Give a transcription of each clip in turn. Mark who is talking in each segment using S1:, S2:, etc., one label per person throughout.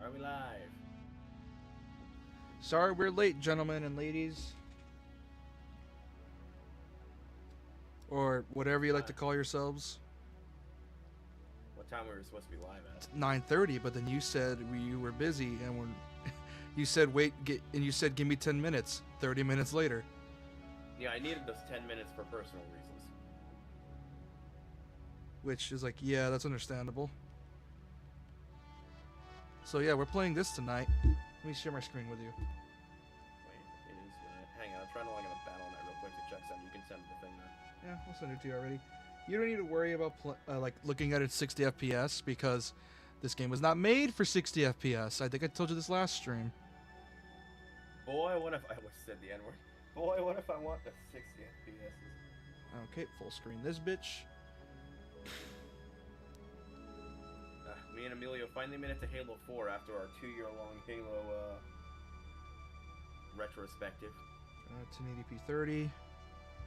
S1: Are we live?
S2: Sorry we're late, gentlemen and ladies. Or whatever you like to call yourselves.
S1: What time we were supposed to be live
S2: It's
S1: at?
S2: 9:30, but then you said you were busy and you said and you said give me 10 minutes. 30 minutes later.
S1: Yeah, I needed those 10 minutes for personal reasons.
S2: Which is like, yeah, that's understandable. So yeah, we're playing this tonight. Let me share my screen with you.
S1: Wait, it is gonna... Hang on, I'm trying to log in a battle net real quick to check something. You can send the thing now.
S2: Yeah, I'll send it to you already. You don't need to worry about like looking at it 60 FPS because this game was not made for 60 FPS. I think I told you this last stream.
S1: Boy, what if I almost said the N-word? Boy, what if I want the 60 FPSs?
S2: Okay, full screen this bitch.
S1: Me and Emilio finally made it to Halo 4 after our 2-year-long Halo retrospective.
S2: 1080p 30.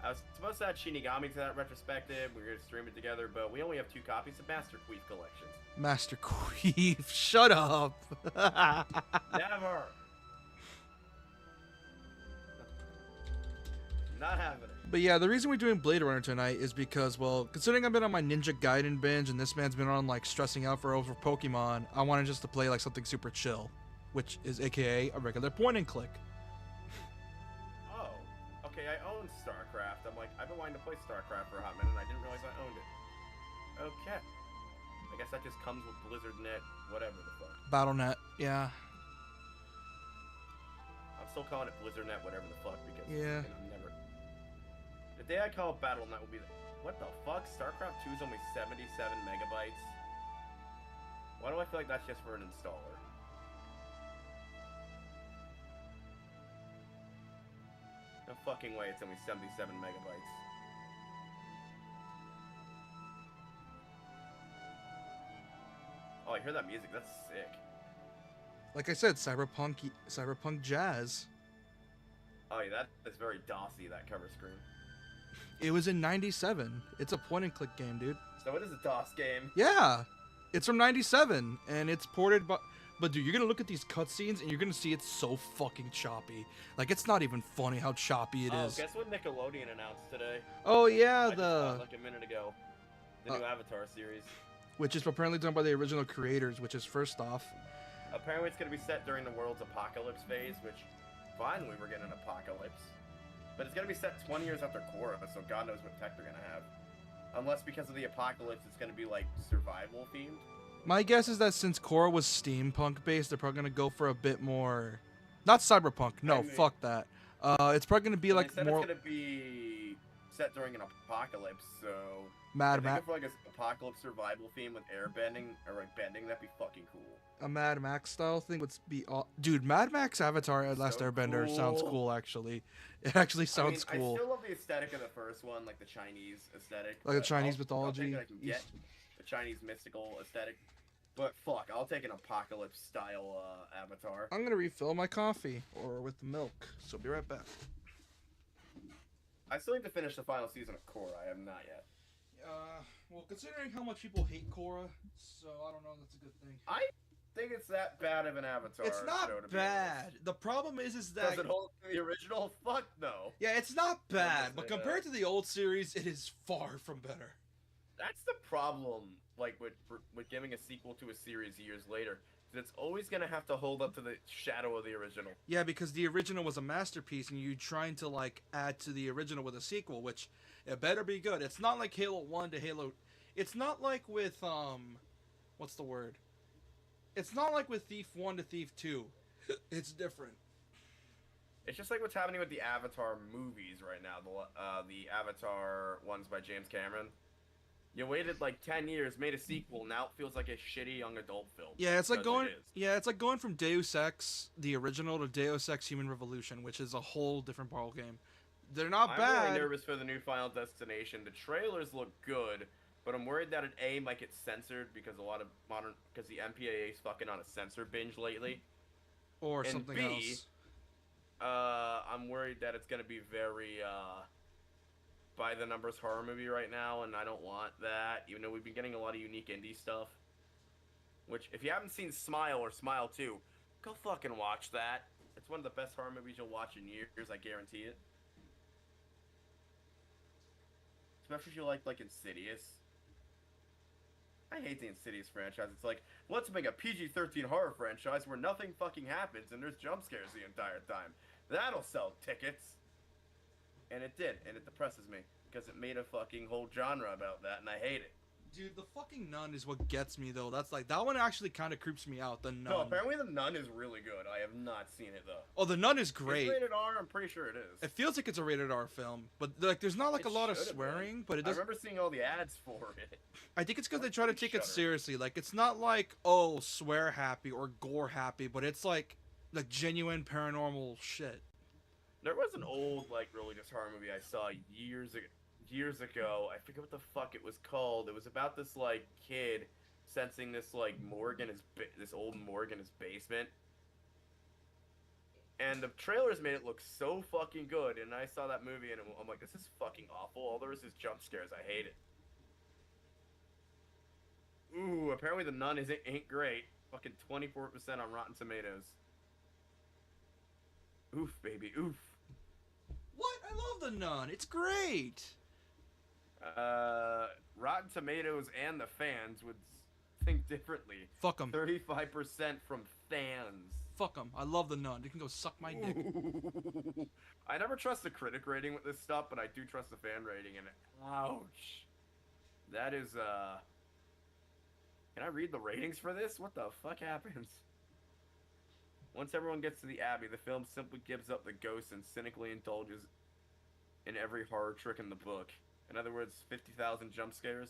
S1: I was supposed to add Shinigami to that retrospective. We were going to stream it together, but we only have 2 copies of Master Queef Collections.
S2: Master Queef, shut up.
S1: Never. Not having it.
S2: But yeah, the reason we're doing Blade Runner tonight is because, well, considering I've been on my Ninja Gaiden binge and this man's been on like stressing out over Pokemon, I wanted just to play like something super chill, which is AKA a regular point and click.
S1: Oh, okay. I own StarCraft. I'm like, I've been wanting to play StarCraft for a hot minute, and I didn't realize I owned it. Okay. I guess that just comes with BlizzardNet, whatever the fuck.
S2: BattleNet, yeah.
S1: I'm still calling it BlizzardNet, whatever the fuck, because
S2: Yeah.
S1: I'm never. The day I call it BattleNet will be the... What the fuck? StarCraft 2 is only 77 megabytes. Why do I feel like that's just for an installer? No fucking way it's only 77 megabytes. Oh, I hear that music. That's sick.
S2: Like I said, cyberpunk jazz.
S1: Oh, yeah, that is very DOSy, that cover screen.
S2: It was in 97. It's a point and click game, dude.
S1: So it is a DOS game.
S2: Yeah, it's from 97 and it's ported but dude, you're gonna look at these cutscenes and you're gonna see it's so fucking choppy. Like, it's not even funny how choppy it is.
S1: Guess what Nickelodeon announced today?
S2: Oh yeah,
S1: I just saw it like a minute ago. The new Avatar series.
S2: Which is apparently done by the original creators, which is first off.
S1: Apparently it's gonna be set during the world's apocalypse phase, which finally we're getting an apocalypse. But it's gonna be set 20 years after Korra, so God knows what tech they're gonna have. Unless because of the apocalypse, it's gonna be like survival themed.
S2: My guess is that since Korra was steampunk based, they're probably gonna go for a bit more, not cyberpunk. No,
S1: I mean,
S2: fuck that. It's probably gonna be
S1: well,
S2: like
S1: they said
S2: more
S1: it's gonna be set during an apocalypse, so
S2: Mad
S1: I
S2: Max.
S1: think for like an apocalypse survival theme with airbending or like bending, that'd be fucking cool.
S2: A Mad Max style thing would be all. Dude, Mad Max Avatar at Last
S1: So
S2: Airbender sounds
S1: cool.
S2: cool. Actually, it actually sounds
S1: I
S2: cool.
S1: still love the aesthetic of the first one, like the Chinese aesthetic.
S2: Like the
S1: but
S2: Chinese
S1: I'll take
S2: mythology.
S1: it, I can get the Chinese mystical aesthetic. But fuck, I'll take an apocalypse style avatar.
S2: I'm gonna refill my coffee or with the milk. So be right back.
S1: I still need to finish the final season of Korra. I have not yet.
S2: Well, considering how much people hate Korra, so I don't know if that's a good thing.
S1: I think it's that bad of an avatar.
S2: It's not
S1: show, to be
S2: bad.
S1: honest.
S2: The problem is that
S1: Does it hold to the original? Fuck no.
S2: yeah, it's not bad, but
S1: say
S2: compared
S1: that.
S2: to the old series, it is far from better.
S1: That's the problem. Like with giving a sequel to a series years later, it's always gonna have to hold up to the shadow of the original.
S2: Yeah, because the original was a masterpiece, and you trying to like add to the original with a sequel, which it better be good. It's not like Halo 1 to Halo. It's not like with what's the word? It's not like with Thief 1 to Thief 2. It's different.
S1: It's just like what's happening with the Avatar movies right now. The Avatar ones by James Cameron. You waited like 10 years, made a sequel, now it feels like a shitty young adult film.
S2: Yeah, it's like
S1: Because
S2: going.
S1: it is.
S2: Yeah, it's like going from Deus Ex, the original, to Deus Ex: Human Revolution, which is a whole different ball game. They're not
S1: I'm
S2: bad.
S1: really nervous for the new Final Destination. The trailers look good, but I'm worried that it might get censored because because the MPAA is fucking on a censor binge lately.
S2: Or
S1: and
S2: something
S1: B,
S2: else.
S1: I'm worried that it's gonna be very by the numbers horror movie right now, and I don't want that. Even though we've been getting a lot of unique indie stuff. Which, if you haven't seen Smile or Smile 2, go fucking watch that. It's one of the best horror movies you'll watch in years, I guarantee it. Especially if you like Insidious. I hate the Insidious franchise. It's like, let's make a PG-13 horror franchise where nothing fucking happens and there's jump scares the entire time. That'll sell tickets. And it did, and it depresses me because it made a fucking whole genre about that, and I hate it.
S2: Dude, the fucking Nun is what gets me though. That's like that one actually kind of creeps me out. The Nun.
S1: No, apparently the Nun is really good. I have not seen it though.
S2: Oh, the Nun is great.
S1: It's rated R. I'm pretty sure it is.
S2: It feels like it's a rated R film, but like there's not like
S1: It
S2: a lot of
S1: should have
S2: swearing.
S1: been.
S2: But it does.
S1: I remember seeing all the ads for it.
S2: I think it's because they try to take it
S1: Shudder.
S2: seriously. Like it's not like oh swear happy or gore happy, but it's like genuine paranormal shit.
S1: There was an old religious horror movie I saw years ago. I forget what the fuck it was called. It was about this kid sensing this morgue in this old morgue in his basement. And the trailers made it look so fucking good, and I saw that movie and I'm like, this is fucking awful. All there is jump scares. I hate it. Ooh, apparently the Nun ain't great. Fucking 24% on Rotten Tomatoes. Oof, baby, oof.
S2: What? I love the Nun. It's great.
S1: Rotten Tomatoes and the fans would think differently.
S2: Fuck them.
S1: 35% from fans.
S2: Fuck them. I love the Nun. You can go suck my dick.
S1: Ooh. I never trust the critic rating with this stuff, but I do trust the fan rating, and ouch. That is, Can I read the ratings for this? What the fuck happens? Once everyone gets to the Abbey, the film simply gives up the ghosts and cynically indulges in every horror trick in the book. In other words, 50,000 jump scares.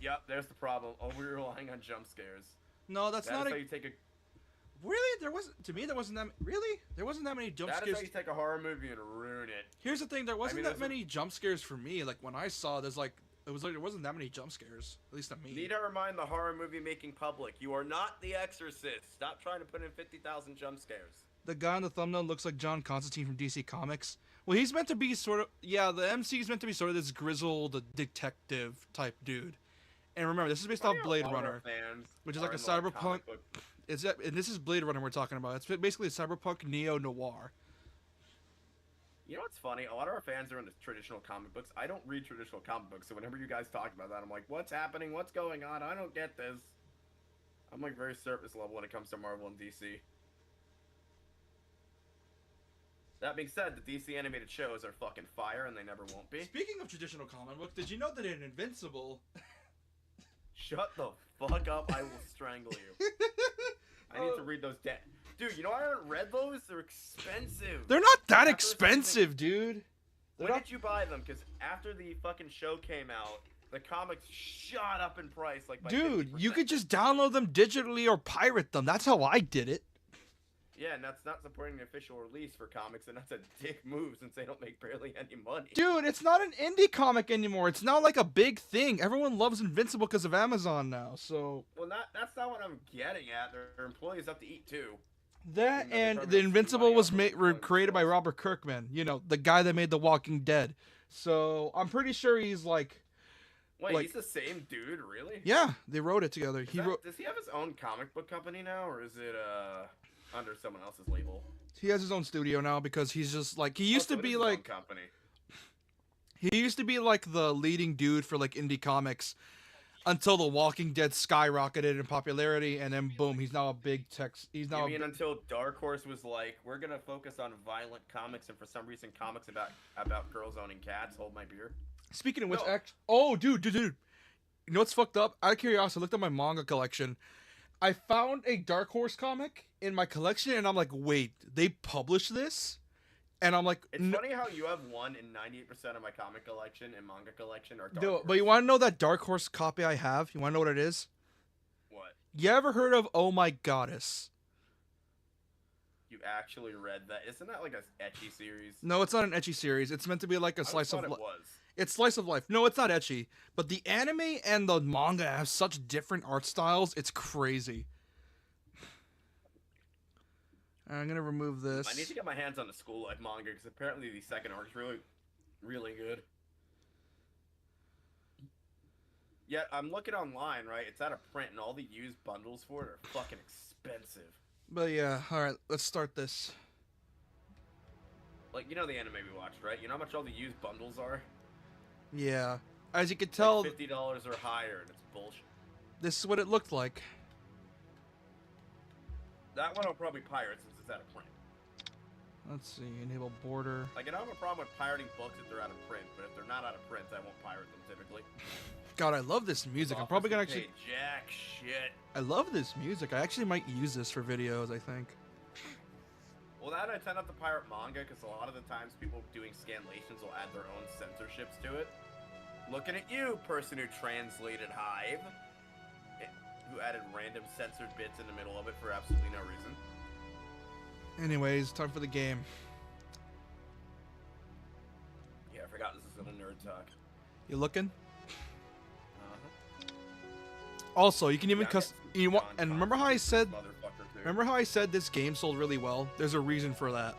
S1: Yep, there's the problem. Over relying on jump scares.
S2: No, that's not.
S1: How you take a.
S2: Really? There wasn't. To me, there wasn't that. Really? There wasn't that many jump scares.
S1: That is how you take a horror movie and ruin it.
S2: Here's the thing. There wasn't that many jump scares for me. Like when I saw, there wasn't that many jump scares. At least to me.
S1: Need to remind the horror movie making public, you are not The Exorcist. Stop trying to put in 50,000 jump scares.
S2: The guy on the thumbnail looks like John Constantine from DC Comics. Well, he's meant to be sort of. Yeah, the MC is meant to be sort of this grizzled detective type dude. And remember, this is based off Blade Runner, which is like a cyberpunk. And this is Blade Runner we're talking about. It's basically a cyberpunk neo-noir.
S1: You know what's funny? A lot of our fans are into traditional comic books. I don't read traditional comic books, so whenever you guys talk about that, I'm like, what's happening? What's going on? I don't get this. I'm like very surface level when it comes to Marvel and DC. That being said, the DC animated shows are fucking fire, and they never won't be.
S2: Speaking of traditional comic books, did you know that in Invincible...
S1: Shut the fuck up, I will strangle you. I need to read those down. Dude, you know I haven't read those? They're expensive.
S2: They're not that expensive, dude.
S1: When did you buy them? Because after the fucking show came out, the comics shot up in price like by
S2: Dude,
S1: 50%.
S2: you could just download them digitally or pirate them. That's how I did it.
S1: Yeah, and that's not supporting the official release for comics, and that's a dick move since they don't make barely any money.
S2: Dude, it's not an indie comic anymore. It's not like a big thing. Everyone loves Invincible because of Amazon now, so...
S1: Well, that's not what I'm getting at. Their employees have to eat, too.
S2: That and the Invincible was created by Robert Kirkman. You know, the guy that made The Walking Dead. So, I'm pretty sure he's like...
S1: Wait, he's the same dude, really?
S2: Yeah, they wrote it together.
S1: Does he have his own comic book company now, or is it, under someone else's label?
S2: He has his own studio now because he's just like he used to be like
S1: company.
S2: He used to be like the leading dude for like indie comics until The Walking Dead skyrocketed in popularity, and then boom, he's now a big tech. He's now.
S1: You mean until Dark Horse was like, we're gonna focus on violent comics, and for some reason, comics about girls owning cats. Hold my beer.
S2: Speaking of which, dude, you know what's fucked up? Out of curiosity, I looked at my manga collection. I found a Dark Horse comic in my collection, and I'm like, wait, they published this? And I'm like...
S1: It's funny how you have 1 in 98% of my comic collection and manga collection are Dark Horse.
S2: But you want to know that Dark Horse copy I have? You want to know what it is?
S1: What?
S2: You ever heard of Oh My Goddess?
S1: You actually read that? Isn't that like a ecchi series?
S2: No, it's not an ecchi series. It's meant to be like a slice of life.
S1: It was.
S2: It's slice of life. No, it's not ecchi. But the anime and the manga have such different art styles. It's crazy. I'm gonna remove this.
S1: I need to get my hands on the School Life manga because apparently the second arc is really, really good. Yeah, I'm looking online, right? It's out of print, and all the used bundles for it are fucking expensive.
S2: But yeah, all right, let's start this.
S1: Like, you know the anime we watched, right? You know how much all the used bundles are?
S2: Yeah, as you can
S1: Like
S2: tell,
S1: $50 or higher, and it's bullshit.
S2: this is what it looked like.
S1: That one I'll probably pirate since it's out of print.
S2: Let's see, enable border.
S1: Like, I don't have a problem with pirating books if they're out of print, but if they're not out of print, I won't pirate them typically.
S2: God, I love this music. I'm probably gonna actually.
S1: Jack shit.
S2: I love this music. I actually might use this for videos. I think.
S1: Well, that I tend not to pirate manga because a lot of the times people doing scanlations will add their own censorships to it. Looking at you, person who translated Hive, who added random censored bits in the middle of it for absolutely no reason.
S2: Anyways, time for the game.
S1: Yeah, I forgot this is a nerd talk.
S2: You looking?
S1: Uh-huh.
S2: Also, you can even
S1: Yeah,
S2: you want, and remember how I said,
S1: motherfucker, too.
S2: remember how I said this game sold really well? There's a reason for that.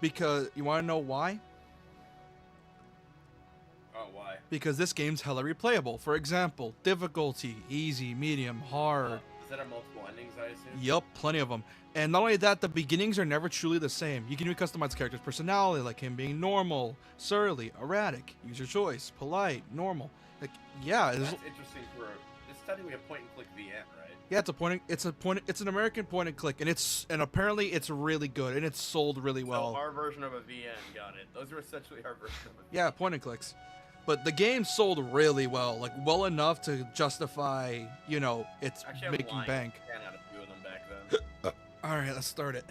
S2: Because you want to know why?
S1: Oh, why?
S2: Because this game's hella replayable. For example, difficulty, easy, medium, hard.
S1: Does that have multiple endings, I assume?
S2: Yup, plenty of them. And not only that, the beginnings are never truly the same. You can even customize the character's personality, like him being normal, surly, erratic, user choice, polite, normal. Like, yeah,
S1: That's interesting for it's technically a point and click VN, right?
S2: yeah, it's an American point and click, and apparently it's really good, and it's sold really well.
S1: So our version of a VN, got it. Those are essentially our version of a VN.
S2: Yeah, point and clicks. But the game sold really well, like well enough to justify, you know, it's
S1: Actually, I'm
S2: making
S1: lying.
S2: bank.
S1: I ran out of few of them back then.
S2: All right, let's start it.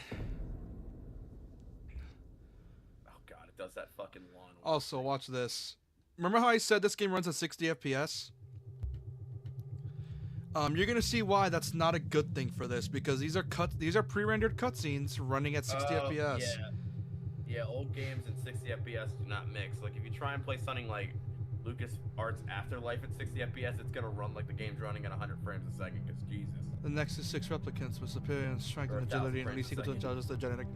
S1: Oh god, it does that fucking lawn.
S2: Also, watch this. Remember how I said this game runs at 60 FPS? You're gonna see why that's not a good thing for this, because these are pre-rendered cutscenes running at 60 FPS.
S1: Yeah. Yeah, old games and 60 FPS do not mix. Like, if you try and play something like LucasArts Afterlife at 60 FPS, it's gonna run like the game's running at 100 frames a second, because Jesus.
S2: The next is 6 replicants with superior in strength
S1: Or
S2: and
S1: 1,000
S2: agility and at
S1: frames
S2: least
S1: a
S2: equal to
S1: second.
S2: intelligence to genetic.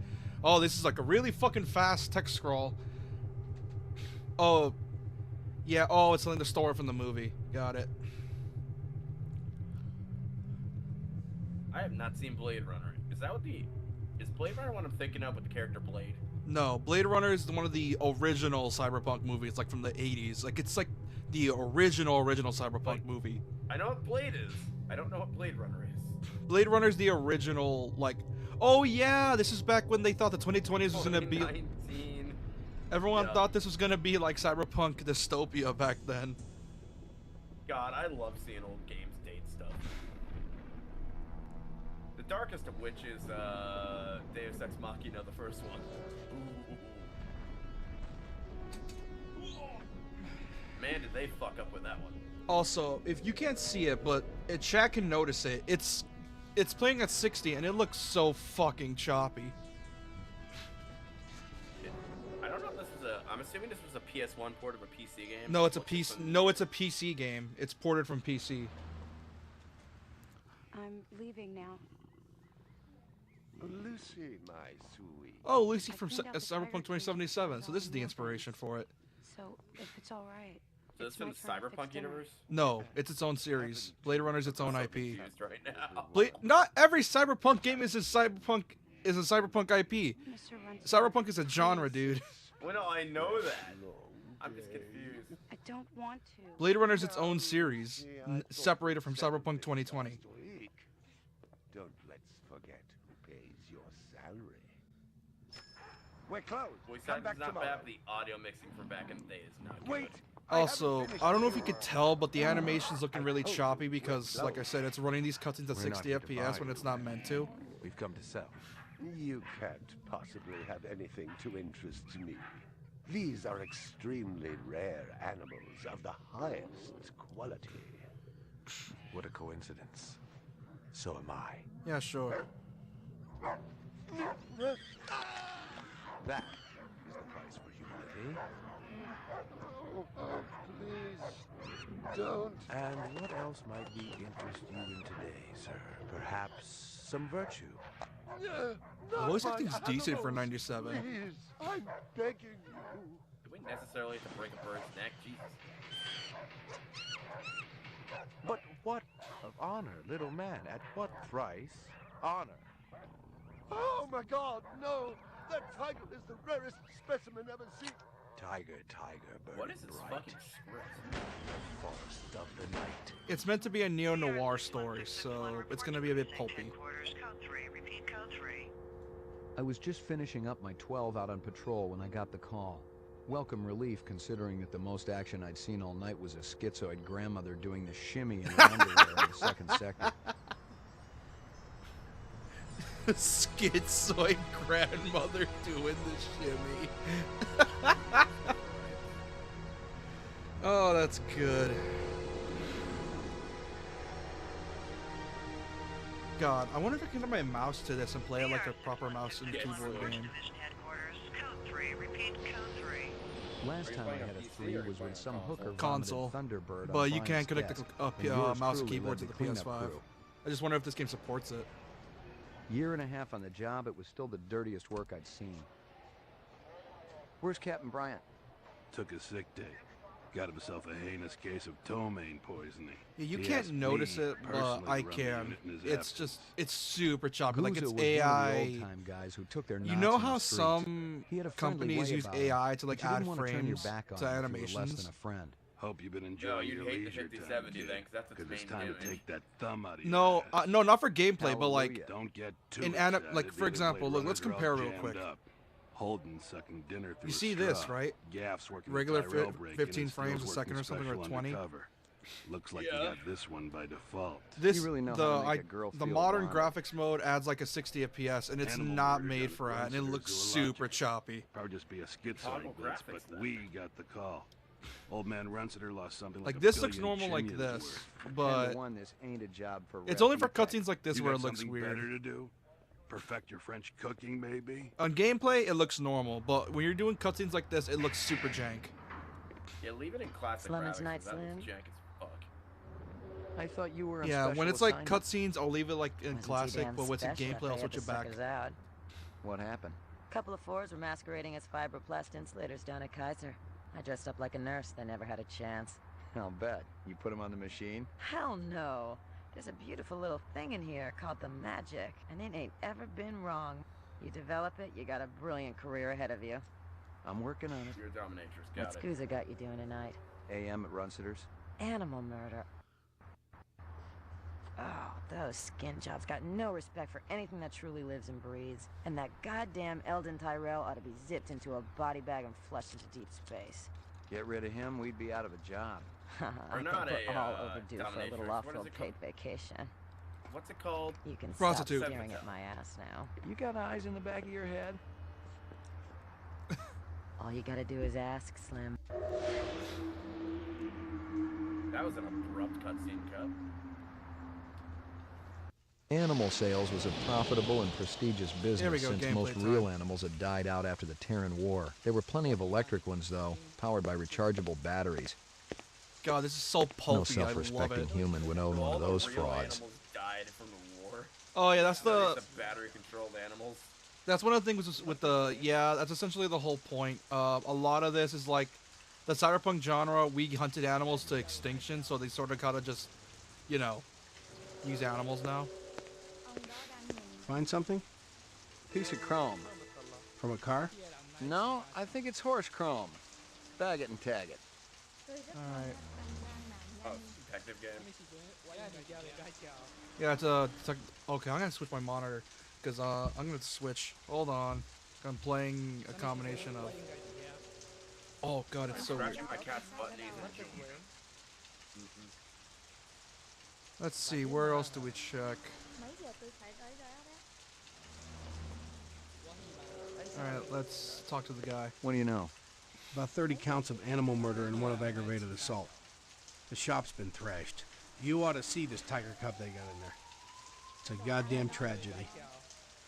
S2: Oh, this is like a really fucking fast text scroll. Oh, yeah. Oh, it's like the story from the movie. Got it.
S1: I have not seen Blade Runner. Is that what is Blade Runner what I'm thinking of with the character Blade?
S2: No, Blade Runner is one of the original cyberpunk movies, like from the 80s. Like it's like the original cyberpunk
S1: Like-
S2: movie.
S1: I know what Blade is. I don't know what Blade Runner is.
S2: Blade Runner's the original, like, oh yeah, this is back when they thought the 2020s was gonna be.
S1: 2019.
S2: Everyone
S1: Yeah.
S2: thought this was gonna be like cyberpunk dystopia back then.
S1: God, I love seeing old games date stuff. The darkest of which is Deus Ex Machina, the first one. Ooh. Man, did they fuck up with that one.
S2: Also, if you can't see it, but chat can notice it, it's playing at 60 and it looks so fucking choppy.
S1: I don't know if this is I'm assuming this was a PS1 port of a PC game.
S2: No, it's a
S1: What's this
S2: PC.
S1: one?
S2: No, it's a PC game. It's ported from PC.
S3: I'm leaving now.
S4: Lucy, my sweet.
S2: Oh, Lucy
S3: I
S2: from
S3: cleaned out the
S2: Cyberpunk
S3: fire
S2: 2077. So this is the
S3: extinguisher
S2: inspiration for it.
S3: So, if it's all right.
S1: So this
S3: it's my
S1: is in the
S3: turn to fix
S1: Cyberpunk
S3: dinner.
S1: universe?
S2: No, it's its own series. Blade Runner's its own
S1: I'm so
S2: IP.
S1: confused right now.
S2: Not every Cyberpunk game is a Cyberpunk IP.
S3: Mr. Runs
S2: Cyberpunk is a genre, dude.
S1: Well, no, I know that. I'm just confused.
S3: I don't want to.
S2: Blade Runner's its own series, separated from Cyberpunk 2020.
S4: Don't let's forget who pays your salary. We're closed.
S1: Voice
S4: Come
S1: acting's
S4: back
S1: not
S4: tomorrow.
S1: bad, but the audio mixing from back in the day is not good.
S4: Wait.
S2: Also, I don't know if you could tell, but the animation's looking really choppy because, like I said, it's running these cutscenes at
S5: We're not
S2: 60
S5: here to
S2: FPS
S5: buy
S2: when it's
S5: you.
S2: not meant to.
S5: We've come to sell.
S4: You can't possibly have anything to interest me. These are extremely rare animals of the highest quality.
S5: What a coincidence. So am I.
S2: Yeah, sure.
S5: That is the price for humility.
S4: Please, don't.
S5: And what else might we interest you in today, sir? Perhaps some virtue.
S2: Voice acting's decent for 97.
S4: Please, I'm begging you.
S1: Doing necessarily to break a bird's neck. Jesus.
S5: But what of honor, little man? At what price? Honor.
S4: Oh my god, no! That tiger is the rarest specimen ever seen.
S5: Tiger, burning
S1: What is this
S5: bright.
S1: fucking script?
S5: Forest of the night.
S2: It's meant to be a neo-noir story, so it's gonna be a bit pulpy.
S6: Code 3, repeat code 3.
S7: I was just finishing up my 12 out on patrol when I got the call. Welcome relief, considering that the most action I'd seen all night was a schizoid grandmother doing the shimmy in her underwear in the second sector.
S2: Schizoid grandmother doing the shimmy. Oh, that's good. God, I wonder if I can get my mouse to this and play it like a proper mouse and keyboard game.
S6: Division headquarters. Code 3, repeat code 3.
S7: Last time I had a 3 was when some hooker
S2: Console.
S7: vomited Thunderbird
S2: But
S7: on
S2: you can't
S7: Brian's
S2: connect
S7: desk,
S2: the
S7: and yours
S2: mouse and
S7: truly
S2: keyboard to
S7: led
S2: the
S7: cleanup
S2: PS5.
S7: crew.
S2: I just wonder if this game supports it.
S7: Year and a half on the job, it was still the dirtiest work I'd seen. Where's Captain Bryant?
S8: Took a sick day. Got himself a heinous case of ptomaine poisoning.
S2: Yeah, you
S8: He
S2: can't
S8: asked
S2: notice
S8: me
S2: it, but
S8: personally
S2: I
S8: to run the
S2: can.
S8: unit in his
S2: It's
S8: absence.
S2: just, it's super choppy. Like,
S7: Gouza
S2: it's
S7: was one of the
S2: AI.
S7: old-time guys who took their
S2: You
S7: knots
S2: know
S7: in the
S2: how
S7: streets.
S2: some
S7: He had a friendly
S2: companies
S7: way
S2: use
S7: about him,
S2: AI to like
S7: but you didn't
S2: add
S7: wanna turn your
S2: frames
S7: back on
S2: to
S7: him if you were
S2: animations?
S7: less than a friend.
S8: Hope you've been
S1: No,
S8: enjoying
S1: you'd
S8: your
S1: hate the
S8: leisure
S1: 5070
S8: time,
S1: then, 'cause that's its
S8: because it's
S1: main
S8: time to
S1: gimmick.
S8: take that thumb out of your
S2: No,
S8: ass.
S2: no, not for gameplay, but like
S7: Hallelujah.
S8: Don't get too
S2: in
S8: excited.
S2: like, for
S8: The other
S2: example,
S8: Blade
S2: look, let's
S8: Runners are
S2: compare
S8: all
S2: real
S8: jammed
S2: quick.
S8: up. Holden sucking dinner through
S2: You
S8: a
S2: see this,
S8: straw.
S2: right?
S8: Gaff's working
S2: Regular
S8: the Tyrell
S2: fi-
S8: break,
S2: 15
S8: and
S2: frames a
S8: Steele's
S2: second or
S8: working
S2: something, or
S8: special
S2: 20.
S8: undercover. Looks like
S1: Yeah.
S8: you got this one by default.
S2: this
S7: You really know
S2: the
S7: how to make a girl
S2: the
S7: feel
S2: modern
S7: wanted.
S2: graphics mode adds like a 60 FPS, and it's
S8: Animal
S2: not
S8: murder
S2: made
S8: got
S2: for
S8: a
S2: that, and it
S8: considered
S2: looks
S8: zoologic.
S2: super choppy.
S8: Probably just be a schizoid
S1: Toggle
S8: glitch,
S1: graphics,
S8: but
S1: then.
S8: we got the call. Old man Runciter lost something like
S2: Like
S8: a
S2: this looks
S8: billion
S2: normal like
S8: chimneys
S2: this,
S8: worth.
S2: but
S7: 10-to-1, this ain't a job for
S2: it's only for
S7: refugee.
S2: cutscenes like this
S8: You
S2: where
S8: got
S2: it looks
S8: something
S2: weird.
S8: better to do? Perfect your French cooking, maybe?
S2: On gameplay, it looks normal, but when you're doing cutscenes like this, it looks super jank.
S1: Yeah, leave it in classic
S3: Slim's
S1: graphics,
S3: Night
S1: 'cause that looks
S3: Slim.
S1: jank as fuck.
S7: I thought you were on
S2: Yeah, when
S7: special
S2: it's like
S7: assignment.
S2: cutscenes, I'll leave it like in
S3: Wasn't too
S2: classic,
S3: damn
S2: but when it's in
S3: special if
S2: gameplay,
S3: they
S2: I'll
S3: had
S2: switch
S3: the
S2: it back.
S3: suckers out.
S7: What happened?
S3: Couple of fours were masquerading as fibroplast insulators down at Kaiser. I dressed up like a nurse. They never had a chance.
S7: I'll bet. You put him on the machine?
S3: Hell no. There's a beautiful little thing in here called the magic, and it ain't ever been wrong. You develop it, you got a brilliant career ahead of you.
S7: I'm working on it.
S1: You're a dominatrix, got
S3: What's
S1: it.
S3: Gouza got you doing tonight?
S7: AM at Runciter's.
S3: Animal murder. Oh, those skin jobs got no respect for anything that truly lives and breathes. And that goddamn Eldon Tyrell ought to be zipped into a body bag and flushed into deep space.
S7: Get rid of him, we'd be out of a job.
S3: I
S1: Or
S3: think
S1: not
S3: we're
S1: a,
S3: all
S1: uh,
S3: overdue for a
S1: dominatrix.
S3: little
S1: What is
S3: off-road
S1: it
S3: paid
S1: called?
S3: vacation.
S1: What's it called?
S3: You can
S2: Prostitute.
S3: stop staring at my ass now.
S7: You got eyes in the back of your head?
S3: All you gotta do is ask, Slim.
S1: That was an abrupt cutscene cut.
S7: Animal sales was a profitable and prestigious
S2: There we
S7: business
S2: go,
S7: since
S2: gameplay
S7: most
S2: time.
S7: real animals had died out after the Terran War. There were plenty of electric ones, though, powered by rechargeable batteries.
S2: God, this is so
S7: No
S2: pulpy. I love
S7: self-respecting
S2: it.
S7: human would own one
S1: All
S7: of
S1: the
S7: those
S1: real
S7: frauds.
S1: animals died from the war.
S2: Oh yeah, that's
S1: None of
S2: the
S1: these are battery-controlled animals.
S2: that's one of the things with the yeah. That's essentially the whole point. A lot of this is like the cyberpunk genre. We hunted animals to extinction, so they sort of gotta just, you know, use animals now.
S9: Find something?
S7: Piece of chrome.
S9: From a car?
S7: No, I think it's horse chrome. Bag it and tag it.
S2: All right.
S1: Oh, detective game.
S2: Yeah, it's like okay. I'm gonna switch my monitor because I'm gonna switch. Hold on. I'm playing a combination of. Oh god, it's so weird.
S1: Scratching my cat's butt needs a joint.
S2: Let's see, where else do we check? Alright, let's talk to the guy.
S7: What do you know?
S9: About 30 counts of animal murder and one of aggravated assault. The shop's been thrashed. You ought to see this tiger cub they got in there. It's a goddamn tragedy.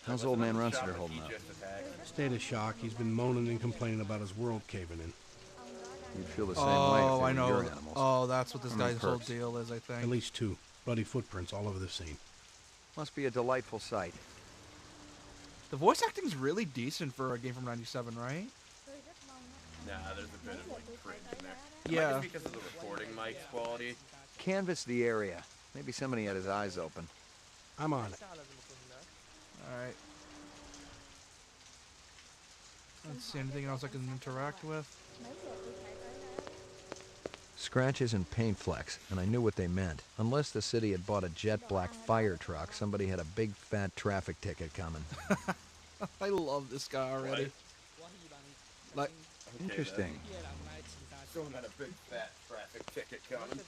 S7: How's old man
S1: Another shot
S7: Runciter
S1: of
S7: holding
S1: heat
S7: up?
S1: just attacked.
S9: State of shock. He's been moaning and complaining about his world caving in.
S7: You'd feel the same way
S2: Oh,
S7: if
S2: I
S7: they were your
S2: know.
S7: animals.
S2: Oh, that's what this
S7: How many
S2: guy's whole
S7: perps?
S2: deal is, I
S9: At
S2: think.
S9: least 2. Bloody footprints all over the scene.
S7: Must be a delightful sight.
S2: The voice acting's really decent for a game from '97, right?
S1: Nah, there's a bit of like cringe in there. It
S2: Yeah.
S1: might just because of the recording mic's quality.
S7: Canvass the area. Maybe somebody had his eyes open.
S9: I'm on it.
S2: Alright. Let's see, anything else I can interact with?
S7: Scratches and paint flecks, and I knew what they meant. Unless the city had bought a jet black fire truck, somebody had a big fat traffic ticket coming.
S2: I love this guy already. Like,
S1: Okay,
S7: Interesting.
S1: Someone had a big fat traffic ticket coming.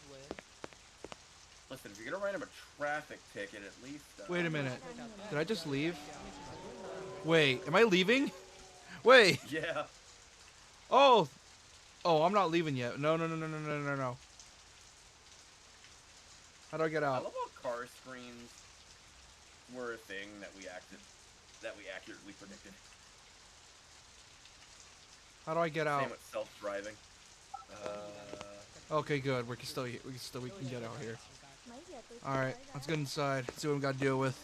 S1: Listen, if you're gonna write him a traffic ticket, at least.
S2: wait a minute. Did I just leave? Wait, am I leaving? Wait.
S1: Yeah.
S2: Oh. Oh, I'm not leaving yet. No. How do I get
S1: I
S2: out?
S1: love how car screens were a thing that we accurately predicted.
S2: How do I get out?
S1: Same with self-driving.
S2: Okay, good. We can get out here. All right, let's get inside. See what we got to deal with.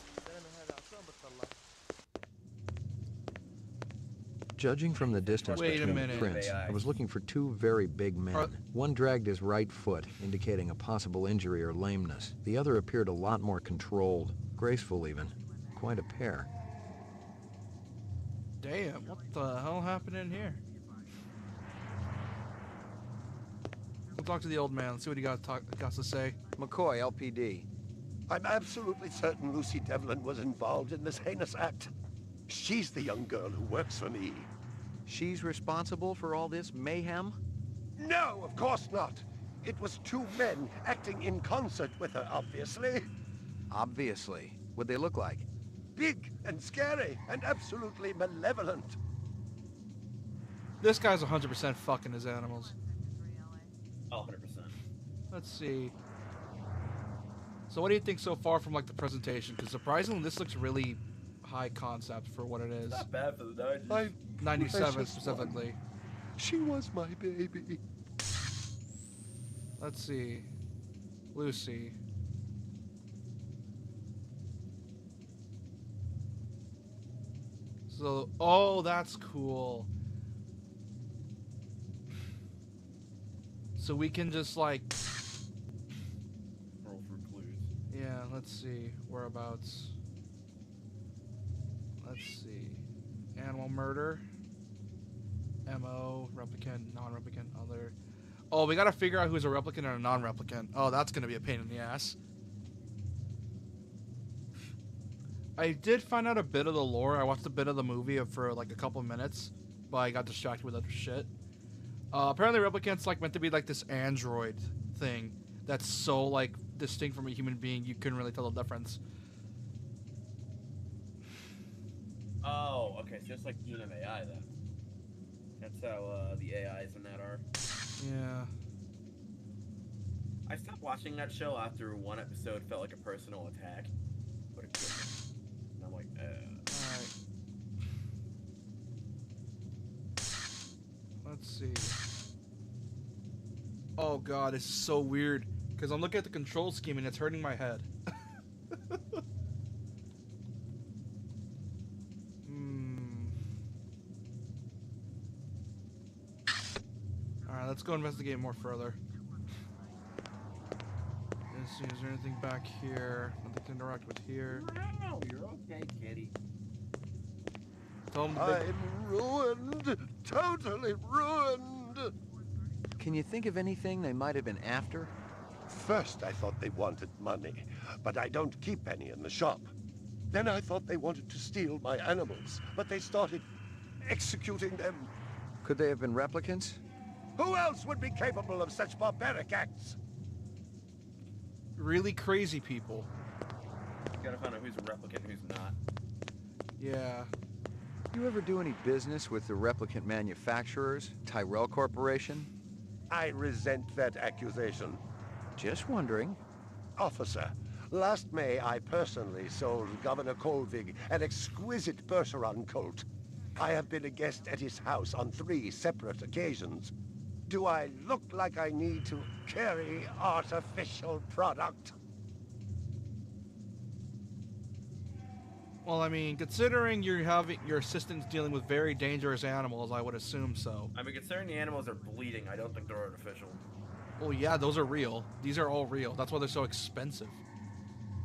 S7: Judging from the distance
S2: Wait a
S7: between
S2: minute.
S7: the prints, I was looking for two very big men.
S2: Are-
S7: One dragged his right foot, indicating a possible injury or lameness. The other appeared a lot more controlled, graceful even. Quite a pair.
S2: Damn, what the hell happened in here? We'll talk to the old man. See what he got to say.
S7: McCoy, LPD.
S4: I'm absolutely certain Lucy Devlin was involved in this heinous act. She's the young girl who works for me.
S7: She's responsible for all this mayhem?
S4: No, of course not. It was two men acting in concert with her, obviously.
S7: Obviously. What'd they look like?
S4: Big and scary and absolutely malevolent.
S2: This guy's 100% fucking his animals.
S1: 100%.
S2: Let's see. So what do you think so far from like the presentation? Because surprisingly, this looks really high concept for what it is.
S1: Not bad for the 90s.
S2: 97
S4: precious
S2: specifically.
S4: She was my baby.
S2: Let's see. Lucy. So, oh, that's cool. So we can just like,
S1: Roll for clues.
S2: yeah, let's see. Whereabouts. Let's see. Animal murder. MO, replicant, non-replicant, other. Oh, we gotta figure out who's a replicant and a non-replicant. Oh, that's gonna be a pain in the ass. I did find out a bit of the lore. I watched a bit of the movie for like a couple minutes, but I got distracted with other shit. Apparently, replicant's like meant to be like this android thing that's so like distinct from a human being you couldn't really tell the difference.
S1: Oh, okay, so it's like Unum AI then. That's how the AIs in that are.
S2: Yeah.
S1: I stopped watching that show after one episode felt like a personal attack. But it couldn't. And I'm like,
S2: Alright. Let's see. Oh god, it's so weird. Because I'm looking at the control scheme and it's hurting my head. Alright, let's go investigate more further. Let's see, is there anything back here? Nothing to interact with here.
S1: no, you're okay, kitty.
S2: Tell him the big...
S4: I'm ruined. Totally ruined.
S7: Can you think of anything they might have been after?
S4: First, I thought they wanted money, but I don't keep any in the shop. Then I thought they wanted to steal my animals, but they started executing them.
S7: Could they have been replicants?
S4: Who else would be capable of such barbaric acts?
S2: Really crazy people.
S1: You gotta find out who's a replicant and who's not.
S2: Yeah.
S7: You ever do any business with the replicant manufacturers, Tyrell Corporation?
S4: I resent that accusation.
S7: Just wondering.
S4: Officer, last May I personally sold Governor Colvig an exquisite Bergeron colt. I have been a guest at his house on 3 separate occasions. Do I look like I need to carry artificial product?
S2: Well, I mean, considering you're having your assistant's dealing with very dangerous animals, I would assume so.
S1: I mean, considering the animals are bleeding, I don't think they're artificial.
S2: Well, yeah, those are real. These are all real. That's why they're so expensive.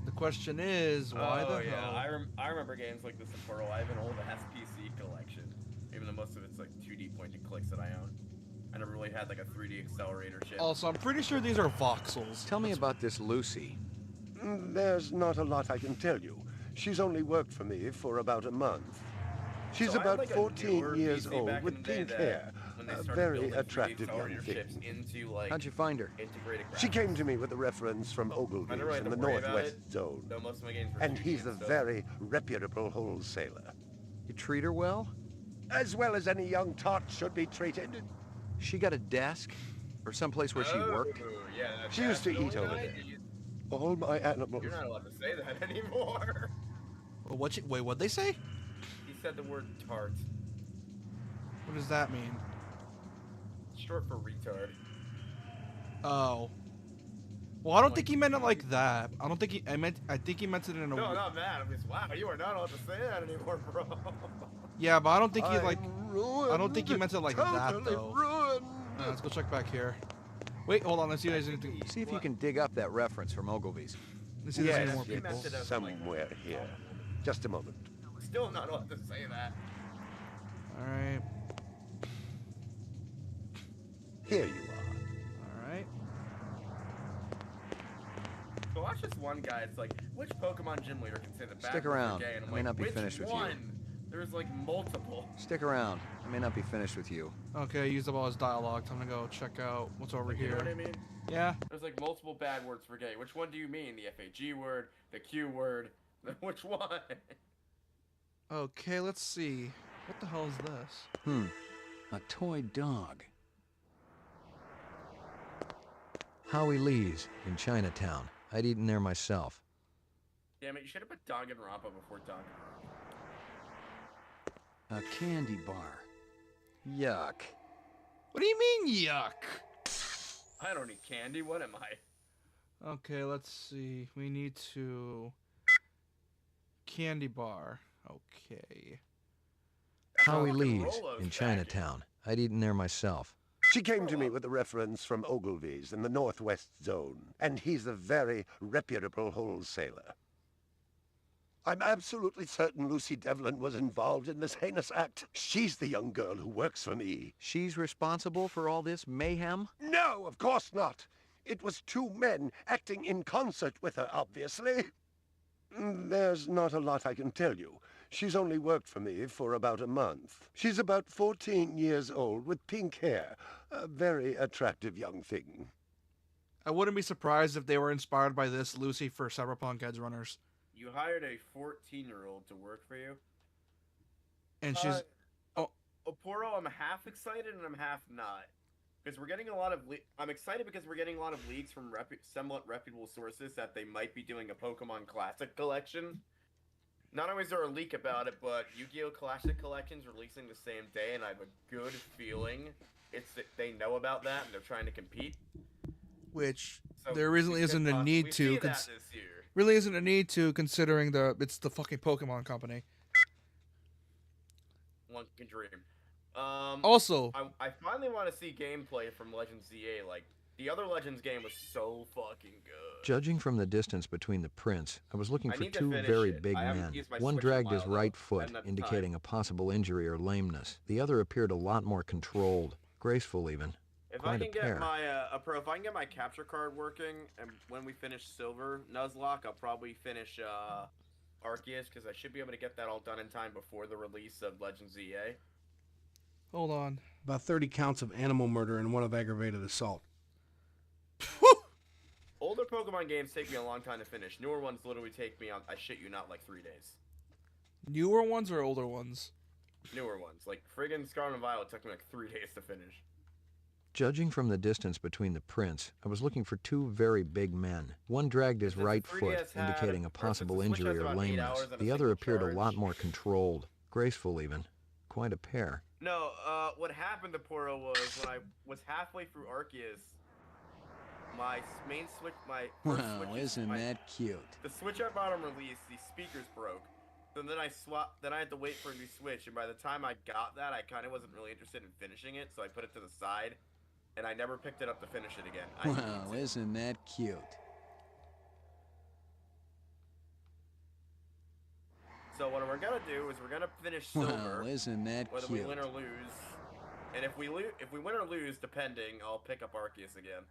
S2: The question is, why the hell?
S1: I remember games like this in Pearl. I have an old SPC collection, even though most of it's like 2D point-and clicks that I own. I never really had like a 3D accelerator chip.
S2: Also, I'm pretty sure these are voxels.
S7: Tell me about this Lucy.
S4: There's not a lot I can tell you. She's only worked for me for about a month. She's
S1: So I had,
S4: about
S1: like, a
S4: 14
S1: newer
S4: years
S1: PC
S4: old
S1: back in
S4: with
S1: the day
S4: pink
S1: that
S4: hair.
S1: when they
S4: A
S1: started
S4: very
S1: building 3D
S4: attractive young
S1: accelerator chips
S4: thing.
S1: into like
S7: How'd you find her?
S1: integrated graphics.
S4: She came to me with a reference from
S1: I never
S4: Ogilvy's
S1: had
S4: in
S1: to
S4: the
S1: worry about
S4: Northwest
S1: it,
S4: Zone.
S1: though most of my games were
S4: And
S1: 2D
S4: he's a
S1: stuff.
S4: very reputable wholesaler.
S7: You treat her well?
S4: As well as any young tot should be treated.
S7: She got a desk? Or someplace where she worked?
S1: Yeah,
S4: She used to eat over there. All my animals.
S1: You're not allowed to say that anymore.
S2: Well, wait, what'd they say?
S1: He said the word tart.
S2: What does that mean?
S1: Short for retard.
S2: Oh. Well, I don't think he meant it like that. I don't think I think he meant it in a.
S1: No, not mad. I'm just, wow, you are not allowed to say that anymore, bro.
S2: Yeah, but I don't think he like.
S4: Ruined,
S2: I don't think he meant it like that
S4: totally
S2: though.
S4: Ruined.
S2: Let's go check back here. Wait, hold on. Let's see if there's anything.
S7: See if you can dig up that reference from Ogilvy's.
S2: Let's see if there's any
S4: Yes,
S2: more
S1: he
S2: people.
S1: meant it as,
S4: somewhere here. Just a moment.
S1: Still not allowed to say that.
S2: All right.
S4: Here you are.
S2: All right.
S1: So watch this one guy. It's like, which Pokemon gym leader can say the bad
S7: Stick
S1: words are
S7: around.
S1: gay? And I'm
S7: I may
S1: like,
S7: not be
S1: which
S7: finished with you.
S1: one? There's like multiple.
S7: Stick around. I may not be finished with you.
S2: Okay, used up all his dialogue. Time to go check out what's over
S1: You
S2: here.
S1: know what I mean?
S2: Yeah.
S1: There's like multiple bad words for gay. Which one do you mean? The FAG word, the Q word, which one?
S2: Okay, let's see. What the hell is this?
S7: A toy dog. Howie Lee's in Chinatown. I'd eaten there myself.
S1: Damn it, you should have put Danganronpa before Danganronpa.
S7: A candy bar. Yuck.
S2: What do you mean, yuck?
S1: I don't eat candy. What am I?
S2: Okay, let's see. We need to. Candy bar. Okay.
S7: Howie
S1: Rock and
S7: Lee's
S1: Rolo's
S7: in
S1: back.
S7: Chinatown. I'd eaten there myself.
S4: She came to me with a reference from Ogilvy's in the Northwest Zone, and he's a very reputable wholesaler. I'm absolutely certain Lucy Devlin was involved in this heinous act. She's the young girl who works for me.
S7: She's responsible for all this mayhem?
S4: No, of course not. It was two men acting in concert with her, obviously. There's not a lot I can tell you. She's only worked for me for about a month. She's about 14 years old with pink hair. A very attractive young thing.
S2: I wouldn't be surprised if they were inspired by this Lucy for Cyberpunk Edge Runners.
S1: You hired a 14-year-old to work for you?
S2: And she's.
S1: Oporo, I'm half excited and I'm half not. Because we're getting a lot of I'm excited because we're getting a lot of leaks from somewhat reputable sources that they might be doing a Pokemon Classic collection. Not only is there a leak about it, but Yu-Gi-Oh! Classic Collection's releasing the same day, and I have a good feeling they know about that and they're trying to compete.
S2: Which
S1: So
S2: there really
S1: we
S2: isn't
S1: could
S2: a need
S1: possibly
S2: to.
S1: see that this year.
S2: Really isn't a need to, considering it's the fucking Pokemon company.
S1: One can dream.
S2: Also,
S1: I finally want to see gameplay from Legends ZA. Like, the other Legends game was so fucking good.
S7: Judging from the distance between the prints, I was looking
S1: I
S7: for
S1: need to
S7: two
S1: finish
S7: very
S1: it.
S7: big
S1: I haven't
S7: men.
S1: used my
S7: One
S1: Switch in a
S7: dragged his
S1: while, though.
S7: right
S1: I
S7: foot,
S1: haven't had the
S7: indicating
S1: time.
S7: a possible injury or lameness. The other appeared a lot more controlled, graceful even.
S1: If
S7: Quite
S1: I
S7: a
S1: can
S7: pair.
S1: get my if I can get my capture card working, and when we finish Silver Nuzlocke, I'll probably finish Arceus, because I should be able to get that all done in time before the release of Legends ZA.
S2: hold on.
S9: About 30 counts of animal murder and one of aggravated assault.
S1: Older Pokemon games take me a long time to finish. Newer ones literally take me, I shit you not, like 3 days.
S2: Newer ones or older ones?
S1: Newer ones. Like, friggin' Scarlet and Violet took me like 3 days to finish.
S7: Judging from the distance between the prints, I was looking for two very big men. One dragged his
S1: Since the
S7: right foot,
S1: 3DS had-
S7: indicating a
S1: or since
S7: possible
S1: the Switch
S7: injury
S1: has
S7: or
S1: about 8
S7: lameness.
S1: hours and a
S7: The other
S1: single
S7: appeared a lot
S1: charge.
S7: more controlled, graceful even. Quite a pair.
S1: No, what happened to Poro was when I was halfway through Arceus, my main switch, my first switch,
S10: Wow, isn't
S1: my-
S10: that cute?
S1: The Switch I bought on release, the speakers broke, And then Then I had to wait for a new Switch, and by the time I got that, I kind of wasn't really interested in finishing it, so I put it to the side, and I never picked it up to finish it again.
S7: Well, isn't that cute?
S1: So what we're gonna do is we're gonna finish Silver.
S7: Well, isn't that
S1: whether
S7: cute?
S1: we win or lose. And if we win or lose, depending, I'll pick up Arceus again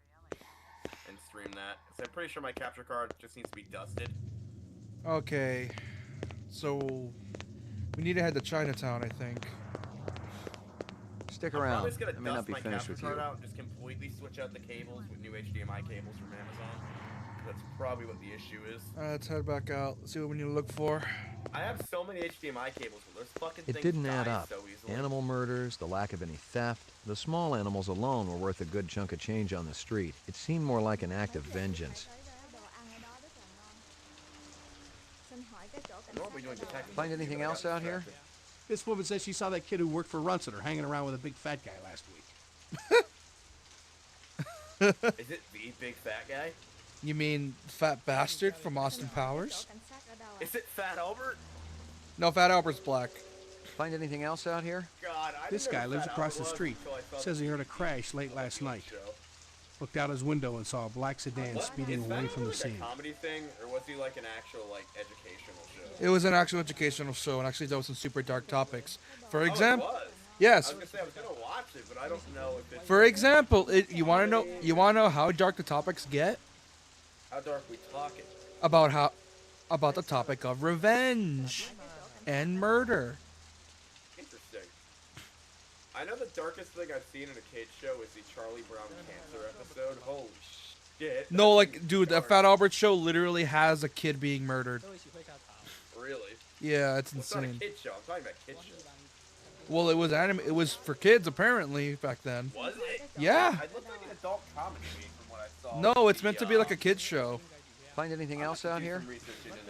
S1: and stream that. So I'm pretty sure my capture card just needs to be dusted.
S2: Okay. So we need to head to Chinatown, I think.
S7: Stick
S1: I'm
S7: around.
S1: probably just gonna
S7: I may not
S1: dust
S7: be
S1: my
S7: finished
S1: capture
S7: with
S1: card
S7: you.
S1: out and just completely switch out the cables with new HDMI cables from Amazon. That's probably what the issue is.
S2: Let's head back out. Let's see what we need to look for.
S1: I have so many HDMI cables, but those fucking
S7: It
S1: things
S7: didn't add
S1: die
S7: up.
S1: so easily.
S7: Animal murders, the lack of any theft, the small animals alone were worth a good chunk of change on the street. It seemed more like an act of vengeance.
S1: What are we doing, detective?
S7: Find anything else out here?
S9: This woman says she saw that kid who worked for Runciter hanging around with a big fat guy last week.
S1: Is it the big fat guy?
S2: You mean Fat Bastard from Austin Powers?
S1: Is it Fat Albert?
S2: No, Fat Albert's black.
S7: Find anything else out here?
S1: God, I
S9: This
S1: didn't know
S9: guy
S1: who
S9: lives
S1: Fat
S9: across
S1: Albert
S9: the
S1: was
S9: street.
S1: until I saw
S9: Says he
S1: the
S9: heard a crash late last night.
S1: show.
S9: Looked out his window and saw a black sedan speeding
S1: Is
S9: away
S1: Fat
S9: from the
S1: Albert like
S9: scene.
S1: a comedy thing, or was he like an actual like educational show?
S2: It was an actual educational show, and actually dealt with some super dark topics. For
S1: Oh,
S2: example,
S1: it was.
S2: yes.
S1: I was gonna say I was gonna watch it, but I don't know if it's.
S2: For example, you want to know how dark the topics get?
S1: How dark we talking?
S2: About the topic of revenge and murder.
S1: Interesting. I know the darkest thing I've seen in a kid's show is the Charlie Brown cancer episode. Holy shit.
S2: No,
S1: that's
S2: like, dude, the
S1: dark.
S2: Fat Albert show literally has a kid being murdered.
S1: Really?
S2: Yeah, it's
S1: Well, it's not a
S2: insane.
S1: kid show. I'm talking about kid show.
S2: Well, it was anime. It was for kids apparently back then.
S1: Was it?
S2: Yeah.
S1: It looked like an adult comedy from what I saw.
S2: No, it's meant to be like a kids show.
S7: Find anything else out here?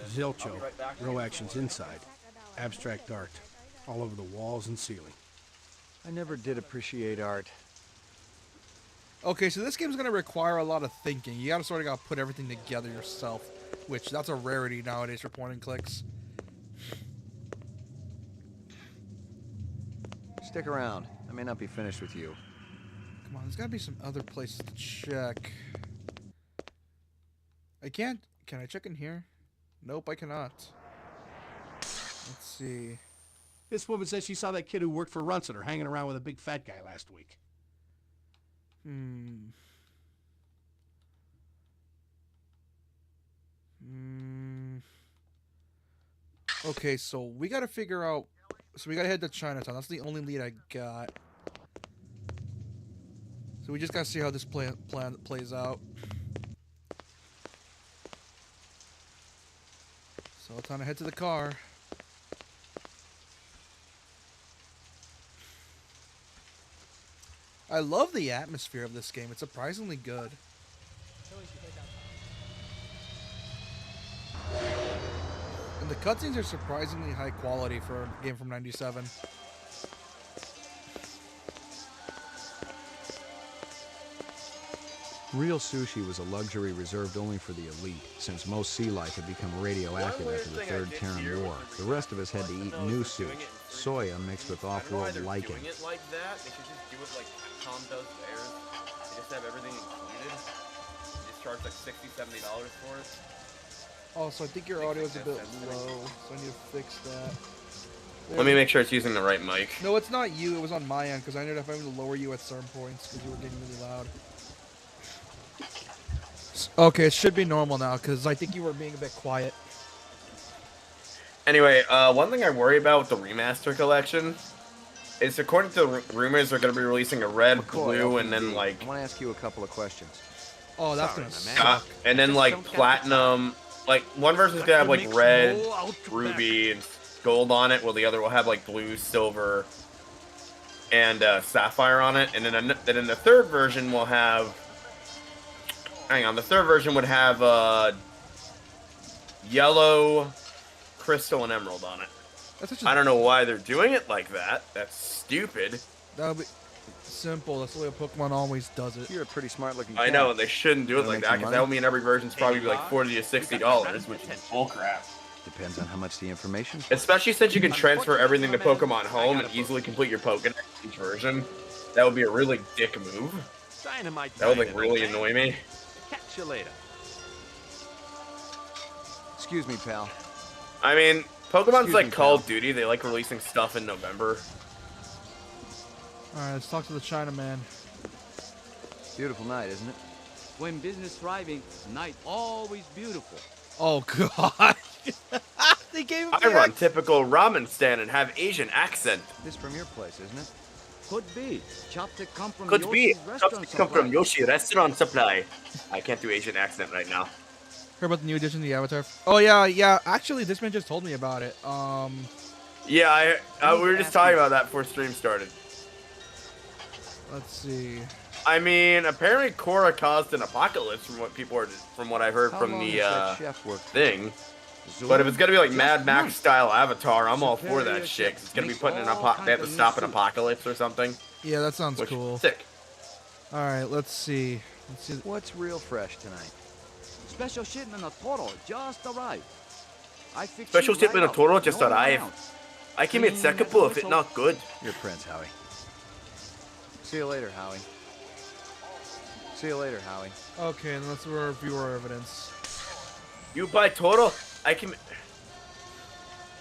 S9: Zilcho, real actions inside, abstract art, all over the walls and ceiling.
S7: I never did appreciate art.
S2: Okay, so this game's gonna require a lot of thinking. You gotta sort of gotta put everything together yourself, which that's a rarity nowadays for point and clicks.
S7: Stick around. I may not be finished with you.
S2: Come on, there's gotta be some other places to check. I can't. Can I check in here? Nope, I cannot. Let's see.
S9: This woman says she saw that kid who worked for Runciter hanging around with a big fat guy last week.
S2: Okay, so we gotta figure out. So we gotta head to Chinatown. That's the only lead I got. So we just gotta see how this plan plays out. So time to head to the car. I love the atmosphere of this game. It's surprisingly good. And the cutscenes are surprisingly high quality for a game from '97.
S7: Real sushi was a luxury reserved only for the elite, since most sea life had become radioactive after the Third Terran War. The rest of us had to eat new sushi, soya mixed with
S1: I don't know why
S7: off-world
S1: they're
S7: lichen.
S1: doing it like that. They should just do it like Capcom does theirs. They just have everything included. They just charge like $60, $70 for it.
S2: Also, I think your audio is a bit low, so I need to fix that.
S1: Let me make sure it's using the right mic.
S2: No, it's not you. It was on my end because I ended up having to lower you at certain points because you were getting really loud. Okay, it should be normal now because I think you were being a bit quiet.
S1: Anyway, one thing I worry about with the remaster collection is, according to rumors, they're going to be releasing a red,
S7: McCoy,
S1: blue, and
S7: LPD.
S1: then like,
S7: I want to ask you a couple of questions.
S2: Oh, that's
S7: Sorry,
S2: gonna
S7: my man.
S2: suck.
S1: and then like platinum. Like one version's gonna have like red, ruby, and gold on it, while the other will have like blue, silver, and sapphire on it. And then the third version will have. Hang on, the third version would have yellow, crystal, and emerald on it.
S2: That's such
S1: I don't know why they're doing it like that. That's stupid.
S2: That would be simple. That's the way a Pokemon always does it.
S7: You're a pretty smart-looking
S1: I
S7: cat.
S1: know, and they shouldn't do it
S7: Wanna
S1: like
S7: make
S1: that,
S7: some
S1: because
S7: money?
S1: that would mean every version's probably be like $40 to $60, which is bullcrap.
S7: Depends on how much the information.
S1: Especially since you can transfer everything to Pokemon Home and easily complete your Pokédex each version. That would be a really dick move.
S5: Dynamite.
S1: That would like really annoy me.
S5: Catch you later.
S7: Excuse me, pal.
S1: I mean, Pokemon's
S7: Excuse
S1: like
S7: me,
S1: Call
S7: pal.
S1: of Duty. They like releasing stuff in November.
S2: All right, let's talk to the Chinaman.
S7: Beautiful night, isn't it?
S10: When business thriving, night always beautiful.
S2: Oh God! They gave him.
S1: I run typical ramen stand and have Asian accent.
S7: This from your place, isn't it?
S10: Could be. Chopstick come from
S1: Could be.
S10: Yoshi's restaurant
S1: Chopsticks come from
S10: supply.
S1: Yoshi Restaurant Supply. I can't do Asian accent right now.
S2: Heard about the new addition to the Avatar? Oh yeah. Actually, this man just told me about it.
S1: Yeah, we were just talking about that before stream started.
S2: Let's see.
S1: I mean, apparently Korra caused an apocalypse from what I heard
S7: How
S1: from
S7: long
S1: the
S7: has that chef worked for?
S1: thing. But if it's gonna be like Mad Max style Avatar, I'm all for that
S10: Superior
S1: shit. 'Cause it's gonna be
S10: makes
S1: putting in
S10: all
S1: they have to
S10: kinds of
S1: stop an
S10: new soup.
S1: apocalypse or something.
S2: Yeah, that sounds
S1: Which
S2: cool.
S1: is sick.
S2: All right, let's see. Let's see.
S7: What's real fresh tonight?
S10: Special shipment of Toro just arrived. I fixed
S1: Special
S10: you
S1: shipment
S10: right
S1: of Toro
S10: up.
S1: just
S10: No
S1: arrived.
S10: amounts.
S1: I can make Sekapu if it's not good.
S7: Your prince, Howie. See you later, Howie. See you later, Howie.
S2: Okay, then let's review our evidence.
S1: You buy Toro, I can.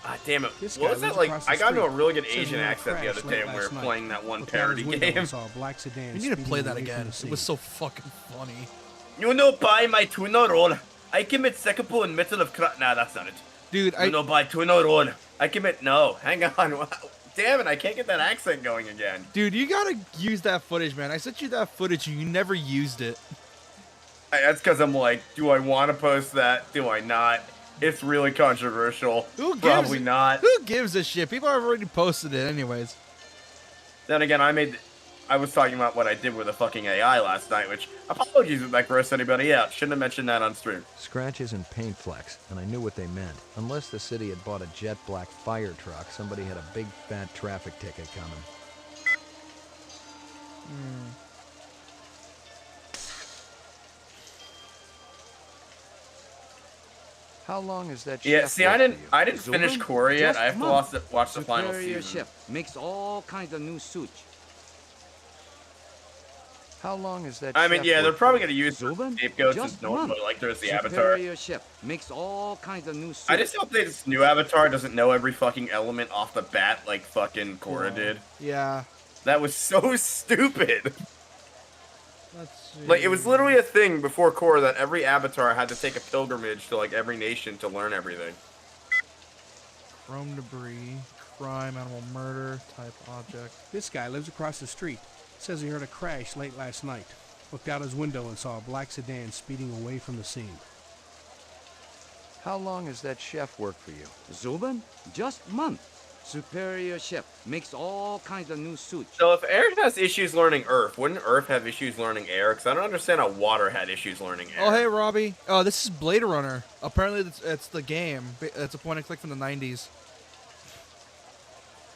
S1: Ah, damn it.
S9: This
S1: What
S9: guy
S1: was that
S9: lives
S1: like?
S9: across the
S1: I got into a
S9: street.
S1: really good
S9: Says
S1: Asian
S9: he had a
S1: accent the
S9: crash
S1: other
S9: late
S1: day when we were
S9: last night.
S1: playing that one
S9: Looked out his
S1: parody
S9: window and
S1: game.
S9: saw a black sedan
S2: We need to
S9: speeding
S2: play that
S9: away from
S2: again.
S9: the
S2: It
S9: scene.
S2: was so fucking funny.
S1: You know, buy my tuna roll. I can make Sekapu in middle of Nah, that's not it.
S2: Dude,
S1: You know, buy tuna roll. I can make. No, hang on. Damn it, I can't get that accent going again.
S2: Dude, you gotta use that footage, man. I sent you that footage and you never used it.
S1: That's because I'm like, do I want to post that? Do I not? It's really controversial.
S2: Who gives?
S1: Probably not.
S2: Who gives a shit? People have already posted it, anyways.
S1: Then again, I was talking about what I did with the fucking AI last night, which, apologies if that grossed anybody out. Shouldn't have mentioned that on stream.
S7: Scratches and paint flecks, and I knew what they meant. Unless the city had bought a jet black fire truck, somebody had a big fat traffic ticket coming. How long is that?
S1: Yeah,
S7: chef
S1: see,
S7: work
S1: I
S7: for
S1: didn't
S7: you?
S1: finish Korra yet.
S10: Just
S1: I have to
S10: month.
S1: watch the final
S10: Superior
S1: season.
S10: chef makes all kinds of new suits.
S7: How long is that?
S1: I mean,
S7: chef
S1: yeah, they're
S7: work
S1: probably
S7: for
S1: gonna
S7: you?
S1: use
S10: Zubin?
S1: scapegoats
S10: Just
S1: as normal,
S10: month.
S1: like there's the Avatar.
S10: Superior chef makes all kinds of new suits.
S1: I just hope this new Avatar doesn't know every fucking element off the bat like fucking Korra did.
S2: Yeah.
S1: That was so stupid.
S2: Let's see.
S1: Like, it was literally a thing before Korra that every Avatar had to take a pilgrimage to, like, every nation to learn everything.
S2: Chrome debris, crime, animal murder, type object.
S9: This guy lives across the street. Says he heard a crash late last night. Looked out his window and saw a black sedan speeding away from the scene.
S7: How long has that chef work for you?
S10: Zubin? Just month. Superior chef makes all kinds of new suits.
S1: So if air has issues learning Earth, wouldn't Earth have issues learning air? Because I don't understand how water had issues learning air.
S2: Oh, hey, Robbie. Oh, this is Blade Runner. Apparently, it's the game. It's a point and click from the 90s.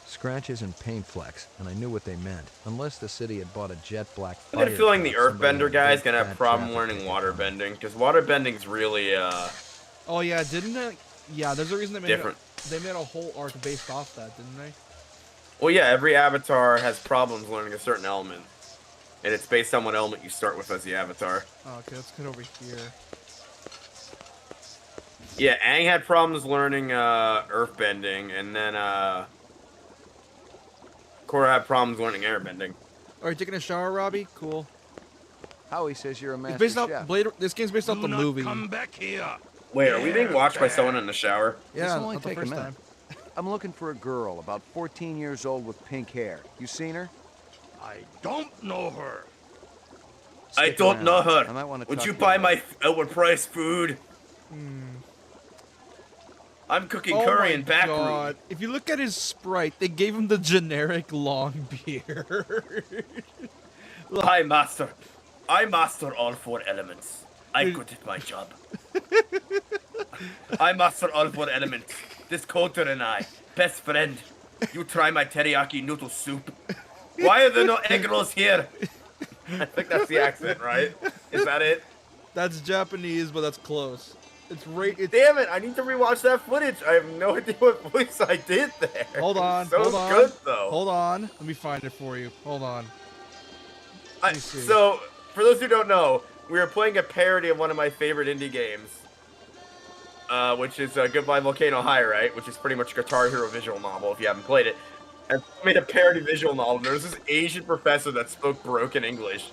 S7: Scratches and paint flecks, and I knew what they meant. Unless the city had bought a jet black
S1: I
S7: fire
S1: get a feeling the
S7: truck, somebody
S1: Earthbender
S7: had a
S1: guy's
S7: big
S1: gonna have
S7: fat
S1: problem
S7: traffic
S1: learning
S7: ticket
S1: water
S7: coming.
S1: bending, because water bending's really
S2: Oh, yeah, didn't it? Yeah, there's a reason they made
S1: different.
S2: They made a whole arc based off that, didn't they?
S1: Well, yeah, every Avatar has problems learning a certain element, and it's based on what element you start with as the Avatar.
S2: Oh, okay, let's get over here.
S1: Yeah, Aang had problems learning earthbending, and then Korra had problems learning airbending.
S2: Are you taking a shower, Robbie? Cool.
S7: Howie says you're a
S2: It's
S7: master
S2: based off
S7: chef.
S2: Blade. This game's based off the
S8: Do not
S2: movie.
S8: come back here.
S1: Wait, are we being watched by someone in the shower?
S2: Yeah,
S7: This'll only
S2: not the
S7: take a
S2: first
S7: minute.
S2: time.
S7: I'm looking for a girl, about 14 years old with pink hair. You seen her?
S8: I don't know her.
S1: I
S7: Stick
S1: don't
S7: around.
S1: know her.
S7: I might want to
S1: Would
S7: talk
S1: you
S7: to
S1: buy
S7: her.
S1: my overpriced food? I'm cooking
S2: Oh
S1: curry
S2: my
S1: in back room.
S2: God. If you look at his sprite, they gave him the generic long beard.
S1: Hi, master. I master all four elements. I'm good at my job. I master all four elements. This Coulter and I, best friend. You try my teriyaki noodle soup. Why are there no egg rolls here? I think that's the accent, right? Is that it?
S2: That's Japanese, but that's close. It's right. It's,
S1: Damn it! I need to rewatch that footage. I have no idea what voice I did there.
S2: hold on.
S1: So
S2: hold on.
S1: good though.
S2: Hold on. Let me find it for you. Hold on. Let me see.
S1: So, for those who don't know, we are playing a parody of one of my favorite indie games, which is Goodbye Volcano High, right? Which is pretty much a Guitar Hero visual novel, if you haven't played it. And I made a parody visual novel. There was this Asian professor that spoke broken English.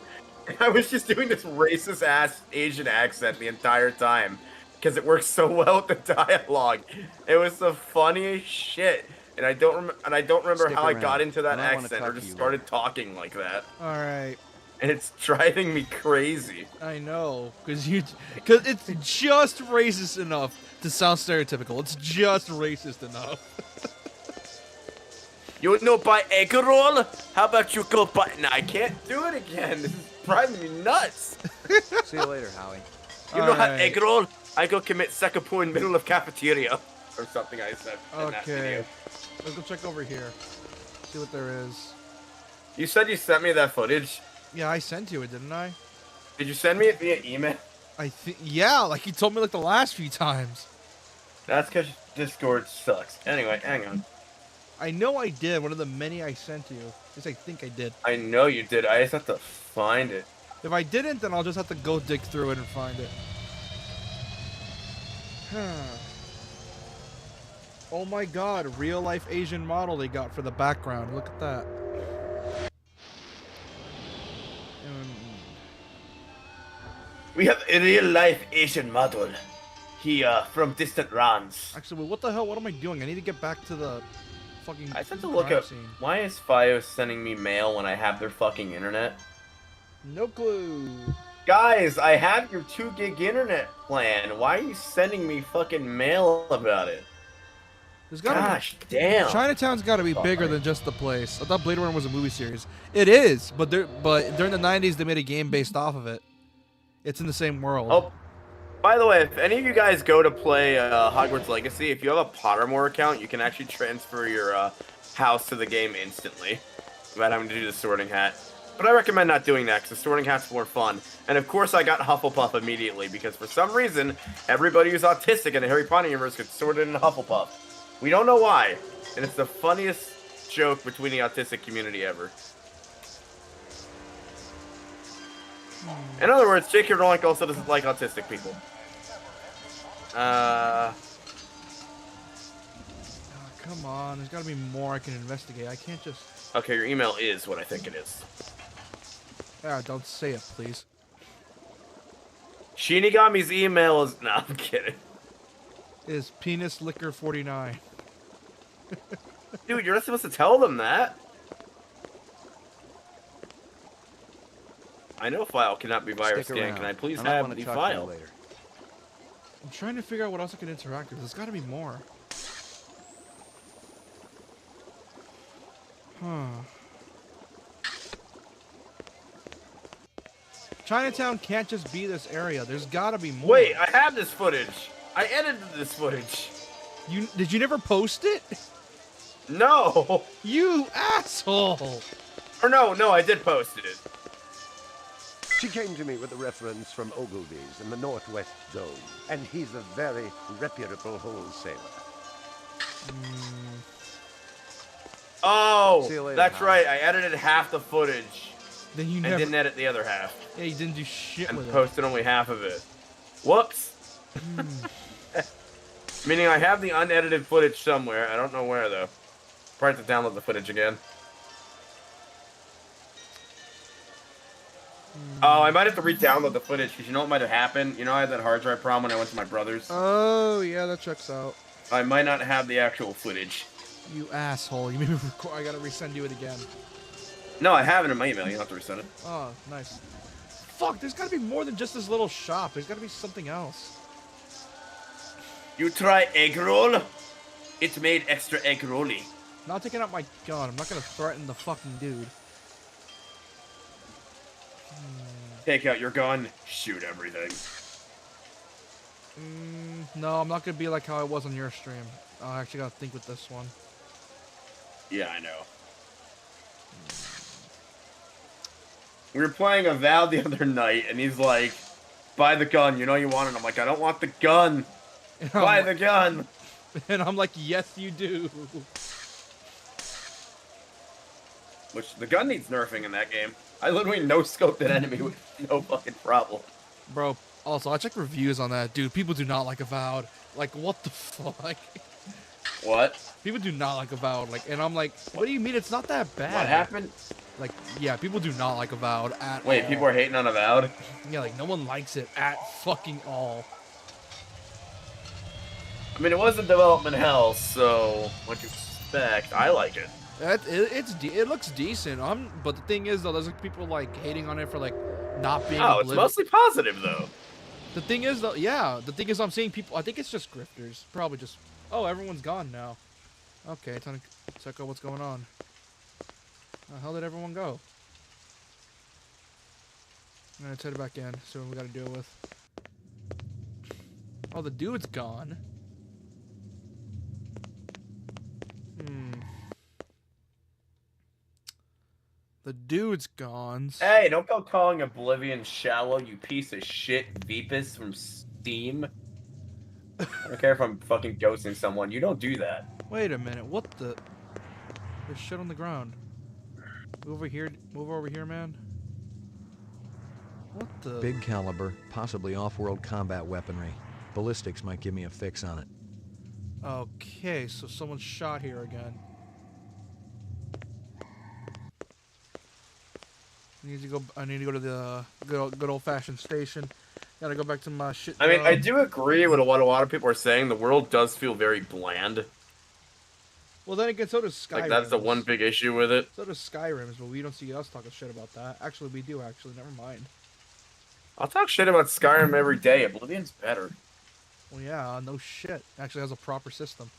S1: And I was just doing this racist-ass Asian accent the entire time, because it works so well with the dialogue. It was the funniest shit. And I don't remember
S7: Stick
S1: how I
S7: around.
S1: got into that
S7: I might wanna
S1: accent
S7: talk
S1: or
S7: to
S1: just
S7: you
S1: started talking like that.
S2: All right.
S1: And it's driving me crazy.
S2: I know, because it's just racist enough to sound stereotypical. It's just racist enough.
S1: You know buy egg roll? How about you go buy... No, I can't do it again. This is driving me nuts.
S7: See you later, Howie.
S1: You know how
S2: Alright.
S1: egg roll? I go commit seppuku in middle of cafeteria. Or something I said in that
S2: Okay.
S1: video.
S2: Let's go check over here. See what there is.
S1: You said you sent me that footage.
S2: Yeah, I sent you it, didn't I?
S1: Did you send me it via email?
S2: I think. Yeah, like you told me like the last few times.
S1: That's because Discord sucks. Anyway, hang on.
S2: I know I did. One of the many I sent you. At least I think I did.
S1: I know you did. I just have to find it.
S2: If I didn't, then I'll just have to go dig through it and find it. Oh my god, real life Asian model they got for the background. Look at that.
S1: We have a real life Asian model. He from distant lands.
S2: Actually, wait, what the hell? What am I doing? I need to get back to the fucking.
S1: I sent to look
S2: crime
S1: up.
S2: scene.
S1: Why is Fios sending me mail when I have their fucking internet?
S2: No clue.
S1: Guys, I have your 2 gig internet plan. Why are you sending me fucking mail about it?
S2: There's gotta
S1: Gosh, damn.
S2: Chinatown's got to be bigger than just the place. I thought Blade Runner was a movie series. It is, but during the 90s they made a game based off of it. It's in the same world.
S1: Oh, by the way, if any of you guys go to play Hogwarts Legacy, if you have a Pottermore account, you can actually transfer your house to the game instantly without having to do the Sorting Hat. But I recommend not doing that, because the Sorting Hat's more fun. And of course I got Hufflepuff immediately, because for some reason, everybody who's autistic in the Harry Potter universe gets sorted in Hufflepuff. We don't know why, and it's the funniest joke between the autistic community ever. In other words, J.K. Rowling also doesn't like autistic people.
S2: Oh, come on, there's got to be more I can investigate. I can't just.
S1: Okay, your email is what I think it is.
S2: Ah, don't say it, please.
S1: Shinigami's email is... No, I'm kidding.
S2: Is penis liquor 49.
S1: Dude, you're not supposed to tell them that. I know file cannot be virus
S7: Stick
S1: scanned.
S7: around.
S1: Can I please
S7: I might
S1: have
S7: wanna
S1: the
S7: talk to you
S1: file?
S7: later.
S2: I'm trying to figure out what else I can interact with. There's got to be more. Huh. Chinatown can't just be this area. There's got to be more.
S1: Wait, I have this footage. I edited this footage.
S2: Did you never post it?
S1: No.
S2: You asshole.
S1: Or no, I did post it.
S4: She came to me with a reference from Ogilvy's in the Northwest Zone, and he's a very reputable wholesaler.
S1: Oh,
S7: See you later,
S1: that's
S7: Howard.
S1: right. I edited half the footage
S2: Then you
S1: and
S2: never.
S1: didn't edit the other half,
S2: Yeah, you didn't do shit
S1: and
S2: with it.
S1: posted only half of it. Whoops. Meaning I have the unedited footage somewhere. I don't know where though. Probably have to download the footage again. Oh, I might have to re-download the footage because you know what might have happened? You know I had that hard drive problem when I went to my brother's?
S2: Oh, yeah, that checks out.
S1: I might not have the actual footage.
S2: You asshole. You made me record. I gotta resend you it again.
S1: No, I have it in my email. You don't have to resend it.
S2: Oh, nice. Fuck, there's gotta be more than just this little shop. There's gotta be something else.
S1: You try egg roll? It's made extra egg rolly.
S2: Not taking out my gun. I'm not gonna threaten the fucking dude.
S1: Take out your gun, shoot everything.
S2: No, I'm not gonna be like how I was on your stream. I actually gotta think with this one.
S1: Yeah, I know. We were playing a Val the other night, and he's like, buy the gun. You know you want it. I'm like, I don't want the gun.
S2: And
S1: Buy
S2: I'm
S1: the gun.
S2: and I'm like, yes, you do.
S1: Which, the gun needs nerfing in that game. I literally no-scoped an enemy with no fucking problem.
S2: Bro, also, I checked reviews on that. Dude, people do not like Avowed. Like, what the fuck?
S1: What?
S2: People do not like Avowed. Like, and I'm like, what do you mean it's not that bad?
S1: What happened?
S2: Like, yeah, people do not like Avowed at
S1: Wait,
S2: all.
S1: people are hating on Avowed?
S2: Yeah, like, no one likes it at fucking all.
S1: I mean, it was in development hell, so what you expect? I like it.
S2: It looks decent. But the thing is, though, there's like people like hating on it for like not being.
S1: Oh, it's mostly positive though.
S2: The thing is, though, yeah. The thing is, I'm seeing people. I think it's just grifters. Probably just. Oh, everyone's gone now. Okay, time to check out what's going on. The hell did everyone go? Let's head back in. See what we got to deal with. Oh, the dude's gone. The dude's gone.
S1: Hey, don't go calling Oblivion shallow, you piece of shit Vipus from Steam. I don't care if I'm fucking ghosting someone. You don't do that.
S2: Wait a minute. What the? There's shit on the ground. Move over here. Move over here, man. What the?
S7: Big caliber, possibly off-world combat weaponry. Ballistics might give me a fix on it.
S2: Okay, so someone shot here again. I need to go to the good old-fashioned station. Gotta go back to my shit.
S1: I mean, I do agree with what a lot of people are saying. The world does feel very bland.
S2: Well, then again, so does Skyrim.
S1: Like, that's the one big issue with it.
S2: So does Skyrim, but we don't see us talking shit about that. Actually, we do, actually. Never mind.
S1: I'll talk shit about Skyrim every day. Oblivion's better.
S2: Well, yeah, no shit. Actually has a proper system.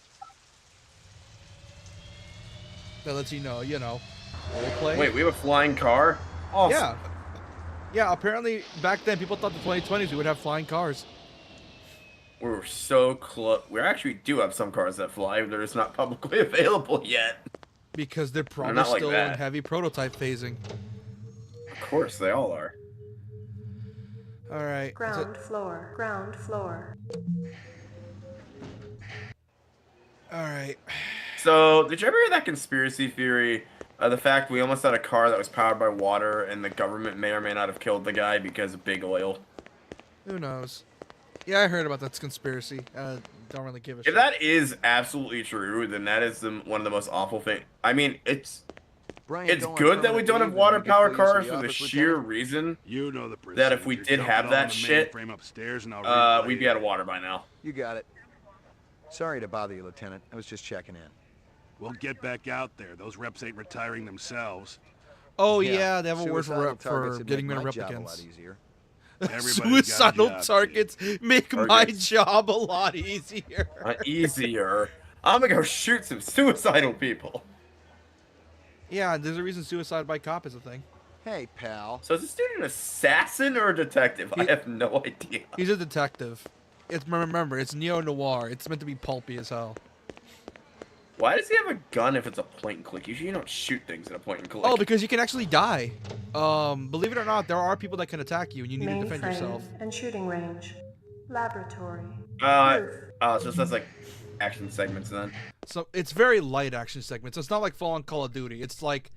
S2: That lets you know, roleplay.
S1: Wait, we have a flying car? Awesome.
S2: Yeah. Yeah, apparently back then people thought the 2020s we would have flying cars.
S1: We were so close. We actually do have some cars that fly. They're just not publicly available yet.
S2: Because they're probably
S1: not like
S2: still in
S1: that.
S2: heavy prototype phasing.
S1: Of course, they all are.
S2: Alright.
S11: Ground floor. Ground floor.
S2: Alright.
S1: So, did you ever hear that conspiracy theory? The fact we almost had a car that was powered by water and the government may or may not have killed the guy because of big oil.
S2: Who knows? Yeah, I heard about that conspiracy. Don't really give a shit.
S1: If that is absolutely true, then that is one of the most awful things. I mean, it's good that we don't have water power cars for the sheer reason that if we did have that shit, we'd be out of water by now.
S7: You got it. Sorry to bother you, Lieutenant. I was just checking in.
S8: We'll get back out there. Those reps ain't retiring themselves.
S2: Oh yeah, they have a word for getting rid of replicants. Suicidal targets make my job a lot easier.
S1: Easier? I'm gonna go shoot some suicidal people.
S2: Yeah, there's a reason suicide by cop is a thing.
S7: Hey, pal.
S1: So is this dude an assassin or a detective? I have no idea.
S2: He's a detective. Remember, it's neo-noir. It's meant to be pulpy as hell.
S1: Why does he have a gun if it's a point and click? Usually you don't shoot things at a point and click.
S2: Oh, because you can actually die. Believe it or not, there are people that can attack you and you need to defend yourself.
S11: And shooting range. Laboratory.
S1: So that's like action segments then.
S2: So it's very light action segments. It's not like full on Call of Duty. It's like,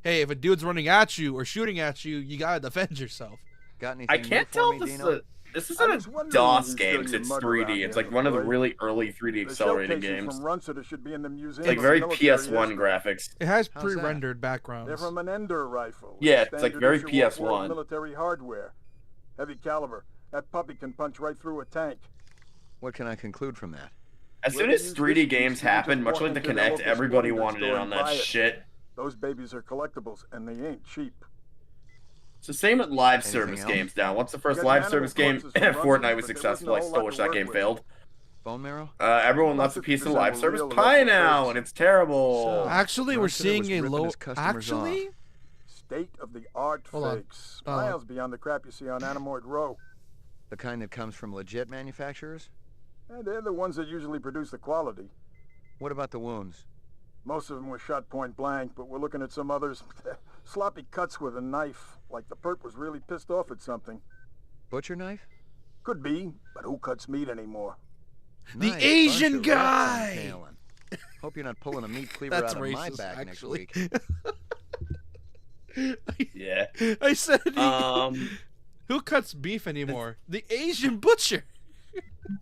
S2: hey, if a dude's running at you or shooting at you, you gotta defend yourself.
S7: Got anything
S1: I can't tell if this isn't a DOS game, it's 3D. It's like one of the really early 3D accelerated games. It's like very PS1 graphics.
S2: It has pre-rendered backgrounds.
S12: They're from an Ender rifle.
S1: Yeah, it's like very PS1.
S12: Military hardware. Heavy caliber. That puppy can punch right through a tank.
S7: What can I conclude from that?
S1: As soon as 3D games happened, much like the Kinect, everybody wanted in on that shit.
S12: Those babies are collectibles, and they ain't cheap.
S1: It's the same with live service games now. Once the first live service game, Fortnite, was successful, I still wish that game failed.
S7: Bone marrow?
S1: Everyone loves a piece of live service pie now, and it's terrible.
S2: Actually, we're seeing a low... Actually?
S12: State-of-the-art fakes. Miles beyond the crap you see on Animoid Row.
S7: The kind that comes from legit manufacturers?
S12: They're the ones that usually produce the quality.
S7: What about the wounds?
S12: Most of them were shot point blank, but we're looking at some others. Sloppy cuts with a knife, like the perp was really pissed off at something.
S7: Butcher knife?
S12: Could be, but who cuts meat anymore?
S2: The
S7: Nice
S2: Asian
S7: bunch of reps I'm
S2: guy!
S7: tailing. Hope you're not pulling a meat cleaver
S2: That's
S7: out of my
S2: racist,
S7: back
S2: actually.
S7: next week.
S1: Yeah.
S2: I said who cuts beef anymore? The Asian butcher.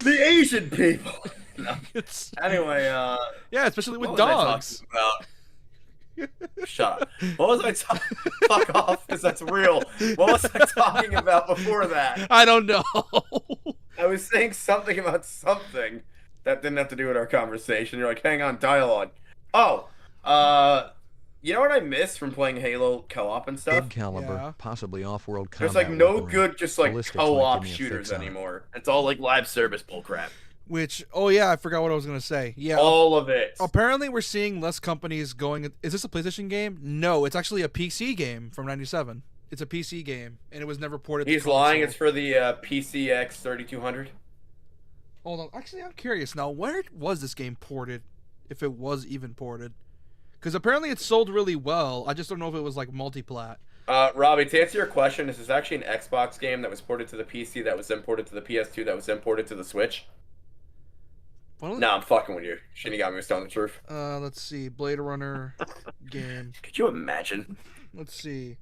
S1: The Asian people. No. Anyway,
S2: yeah, especially with
S1: what was I
S2: dogs.
S1: talking about? Shut up. What was I talking? Fuck off, because that's real. What was I talking about before that?
S2: I don't know.
S1: I was saying something about something that didn't have to do with our conversation. You're like, hang on, dialogue. Oh, you know what I miss from playing Halo co-op and stuff?
S7: Big caliber, possibly off-world combat.
S1: There's like no
S7: weaponry.
S1: good just like
S7: Ballistics might
S1: co-op
S7: give me a
S1: shooters
S7: fix on it.
S1: anymore. It's all like live service bullcrap.
S2: Which, oh yeah, I forgot what I was gonna say. Yeah,
S1: all of it.
S2: Apparently, we're seeing less companies going. Is this a PlayStation game? No, it's actually a PC game from '97. It's a PC game, and it was never ported.
S1: He's
S2: to console.
S1: lying. It's for the PCX 3200.
S2: Hold on. Actually, I'm curious now. Where was this game ported? If it was even ported, because apparently it sold really well. I just don't know if it was like multi-plat.
S1: Robbie, to answer your question, this is actually an Xbox game that was ported to the PC, that was imported to the PS2, that was imported to the Switch. No, I'm fucking with you. Shinigami was telling the truth.
S2: Let's see. Blade Runner game.
S1: Could you imagine?
S2: Let's see.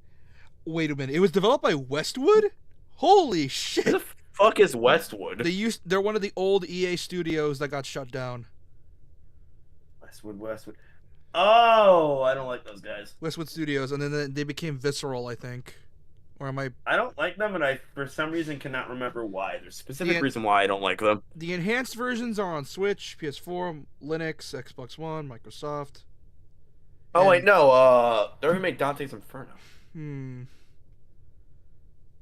S2: Wait a minute. It was developed by Westwood? Holy shit.
S1: Who the fuck is Westwood?
S2: They're one of the old EA studios that got shut down.
S1: Westwood. Oh, I don't like those guys.
S2: Westwood Studios, and then they became Visceral, I think. Or am I...
S1: I don't like them, and I, for some reason, cannot remember why. There's a specific reason why I don't like them.
S2: The enhanced versions are on Switch, PS4, Linux, Xbox One, Microsoft.
S1: Oh, wait, no. They're gonna make Dante's Inferno.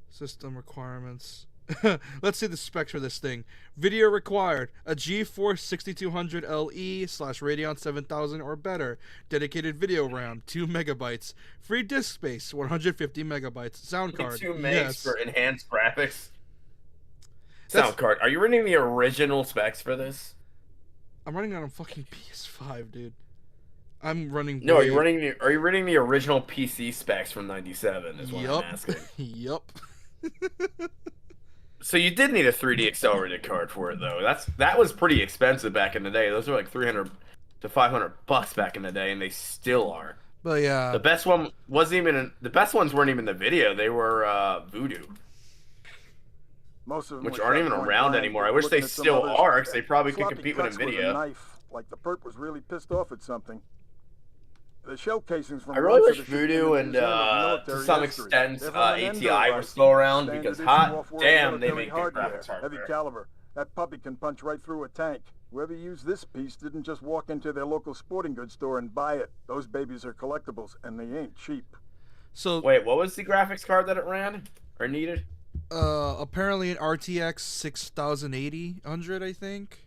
S2: System requirements. Let's see the specs for this thing. Video required: a GeForce 6200 LE / Radeon 7000 or better. Dedicated video RAM, 2 megabytes. Free disk space, 150 megabytes. Sound card,
S1: 2 megs
S2: yes.
S1: for enhanced graphics. Sound card. Are you running the original specs for this?
S2: I'm running on a fucking PS5, dude. I'm running.
S1: No, are you running the original PC specs from '97? Is what I'm asking.
S2: Yup.
S1: So you did need a 3D accelerated card for it, though. That was pretty expensive back in the day. Those were like $300 to $500 back in the day, and they still are.
S2: But yeah,
S1: the best one wasn't even. The best ones weren't even the video. They were Voodoo.
S12: Most of them
S1: which aren't even around anymore. I wish they still are, because they probably could compete with Nvidia.
S12: Knife, like the perp was really pissed off at something. The shell casings from
S1: I really wish Voodoo and to some extent ATI were still around, because hot damn they make good graphics hardware.
S12: Heavy caliber. That puppy can punch right through a tank. Whoever used this piece didn't just walk into their local sporting goods store and buy it. Those babies are collectibles, and they ain't cheap.
S2: So
S1: wait, what was the graphics card that it ran or needed?
S2: Apparently an RTX 6080, I think.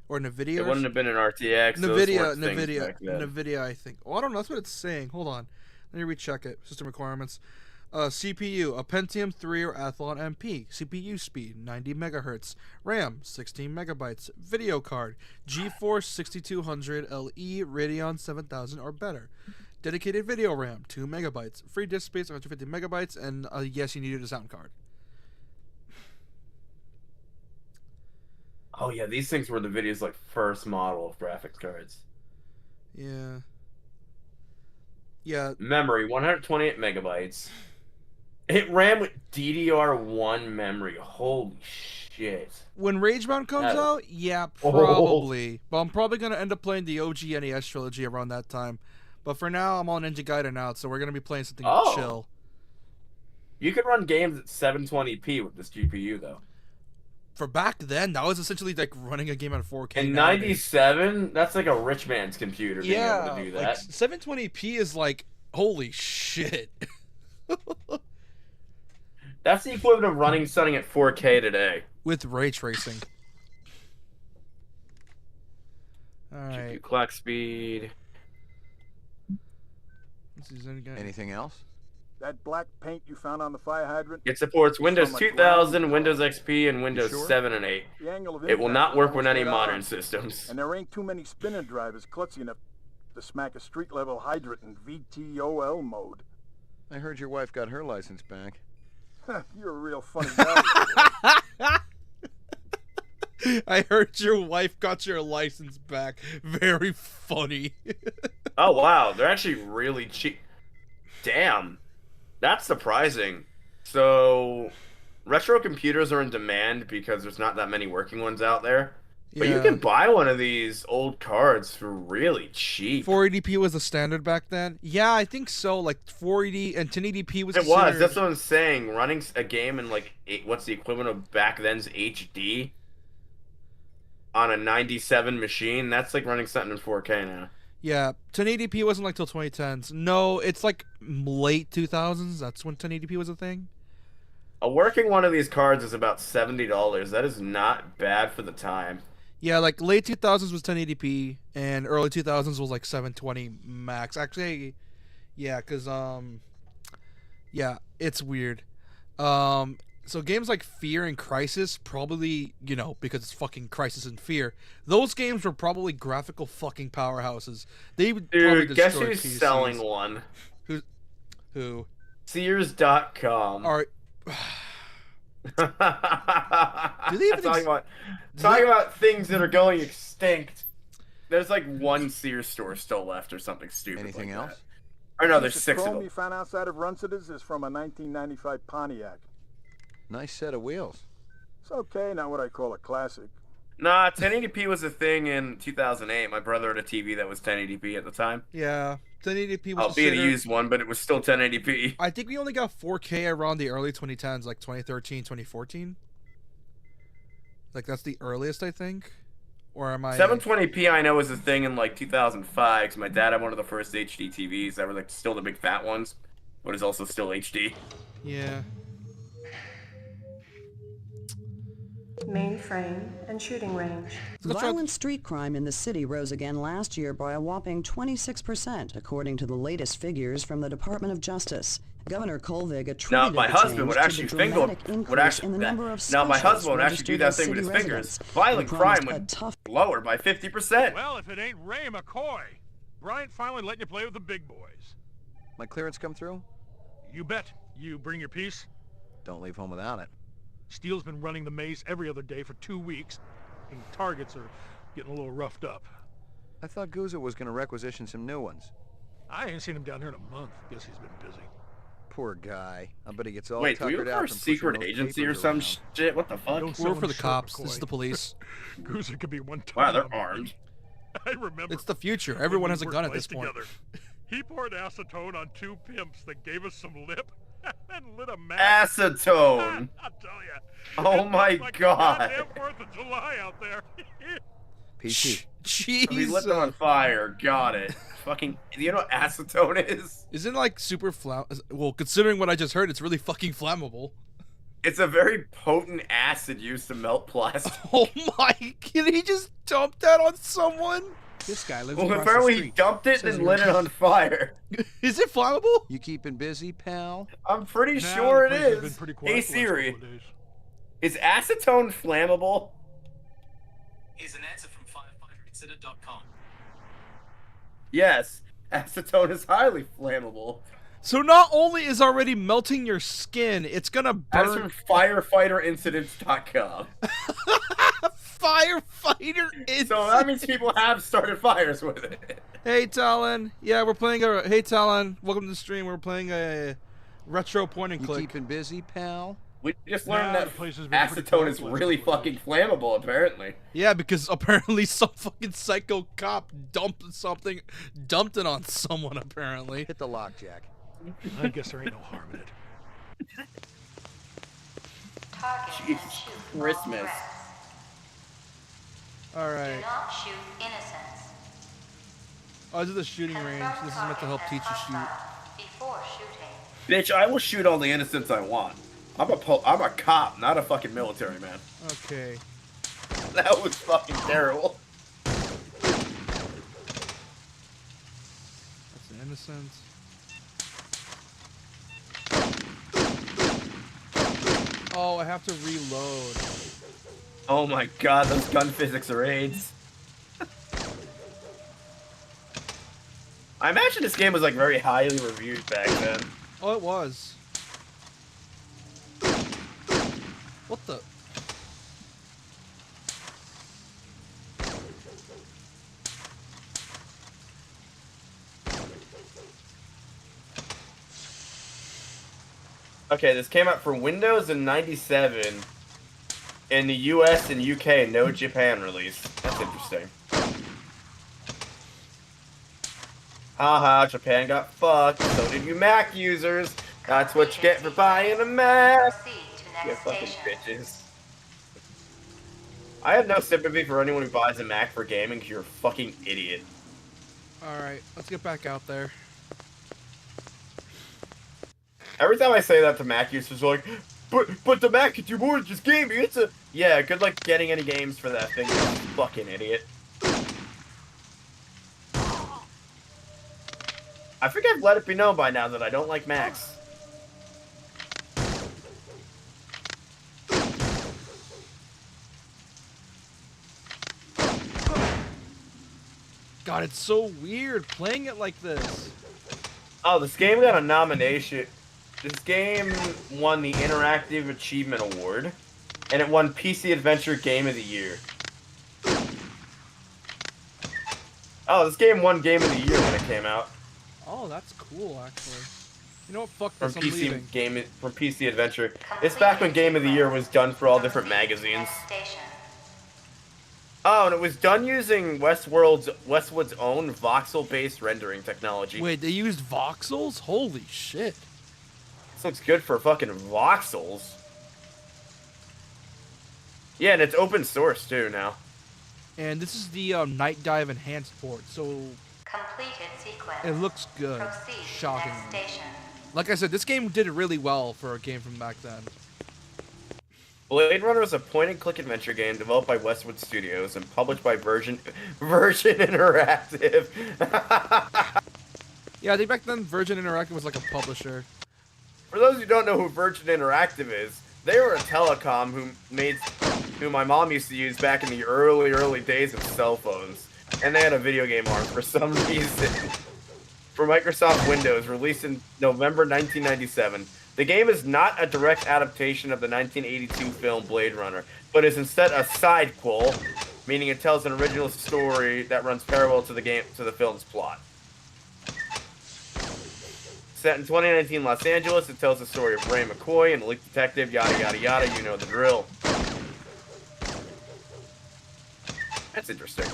S2: Or Nvidia.
S1: It wouldn't have been an RTX.
S2: Nvidia, I think. Oh, I don't know. That's what it's saying. Hold on. Let me recheck it. System requirements. CPU, a Pentium 3 or Athlon MP. CPU speed, 90 megahertz. RAM, 16 megabytes. Video card, GeForce 6200 LE Radeon 7000 or better. Dedicated video RAM, 2 megabytes. Free disk space, 150 megabytes. And yes, you needed a sound card.
S1: Oh yeah, these things were the video's like first model of graphics cards.
S2: Yeah. Yeah.
S1: Memory, 128 megabytes. It ran with DDR1 memory. Holy shit.
S2: When Ragebound comes out, yeah, probably. But I'm probably going to end up playing the OG NES trilogy around that time. But for now, I'm on Ninja Gaiden out, so we're going to be playing something chill.
S1: You could run games at 720p with this GPU, though.
S2: For back then, that was essentially like running a game at 4K.
S1: In '97, that's like a rich man's computer being able to do that.
S2: Like 720p is like, holy shit.
S1: That's the equivalent of running something at 4K today.
S2: With ray tracing. Alright.
S1: GPU clock speed.
S7: Anything else?
S12: That black paint you found on the fire hydrant?
S1: It supports Windows 2000, Windows XP, and Windows 7 and 8. It will not work with any modern systems.
S12: And there ain't too many spinner drivers klutzy enough to smack a street-level hydrant in VTOL mode.
S7: I heard your wife got her license back.
S12: You're a real funny guy.
S2: I heard your wife got your license back. Very funny.
S1: Oh wow, they're actually really cheap. Damn, that's surprising. So, retro computers are in demand because there's not that many working ones out there. But you can buy one of these old cards for really cheap.
S2: 480p was the standard back then? Yeah, I think so. Like 480 and 1080p was.
S1: It was. That's what I'm saying. Running a game in like what's the equivalent of back then's HD on a 97 machine. That's like running something in 4K now.
S2: Yeah, 1080p wasn't like till 2010s. No, it's like late 2000s. That's when 1080p was a thing.
S1: A working one of these cards is about $70. That is not bad for the time.
S2: Yeah, like late 2000s was 1080p, and early 2000s was like 720 max. Actually, yeah, because yeah, it's weird. So games like Fear and Crisis, probably, you know, because it's fucking Crisis and Fear, those games were probably graphical fucking powerhouses. They would probably
S1: Dude, guess
S2: destroy
S1: who's
S2: PCs.
S1: selling one?
S2: Who?
S1: Sears.com.
S2: All right. Do they even
S1: talking about things that are going extinct. There's like one Sears store still left or something stupid.
S13: Anything
S1: like
S13: else?
S1: That. Or no, there's
S12: The
S1: 6 of
S12: chrome
S1: them.
S12: you found outside of Runcida's is from a 1995 Pontiac.
S13: Nice set of wheels.
S12: It's okay, not what I call a classic.
S1: Nah, 1080p was a thing in 2008. My brother had a TV that was 1080p at the time.
S2: Yeah, 1080p was
S1: Albeit a used one, but it was still 1080p.
S2: I think we only got 4K around the early 2010s, like 2013, 2014. Like, that's the earliest, I think. Or am I...
S1: 720p I know was a thing in like 2005, because my dad had one of the first HD TVs that were like still the big fat ones, but is also still HD.
S2: Yeah.
S11: Mainframe and shooting range.
S14: Violent street crime in the city rose again last year by a whopping 26%, according to the latest figures from the Department of Justice. Governor Kolvig attributed
S1: Now, my
S14: the
S1: husband
S14: change
S1: would
S14: to
S1: actually
S14: the
S1: finger
S14: dramatic increase in the number of
S1: now my
S14: specials
S1: husband would actually do
S14: registered
S1: that
S14: as
S1: thing with his
S14: city
S1: fingers.
S14: residents.
S1: Violent
S14: He
S1: crime
S14: promised
S1: would lower by 50%.
S15: Well, if it ain't Ray McCoy, Bryant finally letting you play with the big boys.
S13: My clearance come through?
S15: You bet. You bring your piece?
S13: Don't leave home without it.
S15: Steele's been running the maze every other day for 2 weeks, and targets are getting a little roughed up.
S13: I thought Gouza was going to requisition some new ones.
S15: I ain't seen him down here in a month. Guess he's been busy.
S13: Poor guy. I bet he gets all
S1: Wait, do we
S13: tuckered
S1: work
S13: out
S1: for a
S13: from pushing
S1: secret
S13: those
S1: agency or
S13: papers
S1: some
S13: around.
S1: shit? What the fuck?
S15: Don't
S2: We're
S15: sell
S2: for
S15: him
S2: the
S15: short,
S2: cops.
S15: McCoy.
S2: This is the police.
S15: Gouza could be one time.
S1: Wow, they're armed.
S15: I remember.
S2: It's the future. Everyone has a
S15: when we
S2: gun at
S15: worked
S2: this point.
S15: together. He poured acetone on 2 pimps that gave us some lip and lit a match.
S1: Acetone.
S15: I'll tell you.
S1: Oh my
S15: like
S1: god.
S15: Goddamn 4th of July out there.
S13: PC.
S2: Jeez.
S1: We lit them on fire. Got it. Fucking. Do you know what acetone is?
S2: Isn't it like super well, considering what I just heard, it's really fucking flammable.
S1: It's a very potent acid used to melt plastic.
S2: Oh my, can he just dump that on someone?
S9: This guy lives
S1: Well,
S9: across
S1: apparently
S9: the
S1: he
S9: street.
S1: dumped it
S9: Says
S1: and
S9: he
S1: lit it
S9: works-
S1: on fire.
S2: Is it flammable?
S13: You keeping busy, pal?
S1: I'm pretty
S15: Nah,
S1: sure
S15: the
S1: it
S15: place has been
S1: is.
S15: pretty quiet
S1: Hey
S15: the last
S1: Siri,
S15: couple of days.
S1: is acetone flammable?
S16: Here's an answer from firefighterexeter.com.
S1: Yes, acetone is highly flammable.
S2: So not only is already melting your skin, it's gonna
S1: That's
S2: burn.
S1: from firefighterincidents.com.
S2: Firefighter is.
S1: So that means people have started fires with it.
S2: Hey Talon, yeah, we're playing a. Hey Talon, welcome to the stream. We're playing a retro point and
S13: You
S2: click.
S13: keeping busy, pal?
S1: We just learned
S15: Nah,
S1: that
S15: the place has been pretty
S1: acetone
S15: quiet
S1: is
S15: the last
S1: really
S15: couple of
S1: fucking flammable, apparently.
S2: Yeah, because apparently some fucking psycho cop dumped it on someone. Apparently.
S13: Hit the lock, Jack.
S15: I guess there ain't no harm in it.
S1: Jesus Christmas.
S2: All right.
S17: not shoot innocents.
S2: Oh, this is the shooting range. This is meant to help teach you shoot.
S17: Before shooting.
S1: Bitch, I will shoot all the innocents I want. I'm a cop, not a fucking military man.
S2: Okay.
S1: That was fucking terrible.
S2: That's an innocent. Oh, I have to reload.
S1: Oh my god, those gun physics are AIDS. I imagine this game was like very highly reviewed back then.
S2: Oh, it was. What the?
S1: Okay, this came out for Windows in 97. In the US and UK, no Japan release. That's interesting. Haha, Japan got fucked. So did you Mac users. That's what you get for buying a Mac. You fucking bitches. I have no sympathy for anyone who buys a Mac for gaming because you're a fucking idiot.
S2: Alright, let's get back out there.
S1: Every time I say that to Mac users, they're like, but the Mac can do more than just gaming. It's a... Yeah, good luck getting any games for that thing, you fucking idiot. I think I've let it be known by now that I don't like Macs.
S2: God, it's so weird playing it like this.
S1: Oh, this game got a nomination. This game won the Interactive Achievement Award, and it won PC Adventure Game of the Year. Oh, this game won Game of the Year when it came out.
S2: Oh, that's cool, actually. You know what? Fuck
S1: From
S2: this, I'm leaving.
S1: PC Adventure. It's back when Game of the Year was done for all different magazines. Oh, and it was done using Westwood's own voxel-based rendering technology.
S2: Wait, they used voxels? Holy shit.
S1: This looks good for fucking voxels. Yeah, and it's open source too now.
S2: And this is the Night Dive enhanced port, so
S17: Completed sequence.
S2: it looks good.
S17: Proceed to
S2: Shocking.
S17: next station.
S2: Like I said, this game did really well for a game from back then.
S1: Blade Runner is a point-and-click adventure game developed by Westwood Studios and published by Virgin Interactive.
S2: Yeah, I think back then Virgin Interactive was like a publisher.
S1: For those who don't know who Virgin Interactive is, they were a telecom who my mom used to use back in the early days of cell phones. And they had a video game arm for some reason. For Microsoft Windows, released in November 1997. The game is not a direct adaptation of the 1982 film Blade Runner, but is instead a sidequel, meaning it tells an original story that runs parallel to the film's plot. Set in 2019 Los Angeles, it tells the story of Ray McCoy, an elite detective, yada yada yada, you know the drill. That's interesting.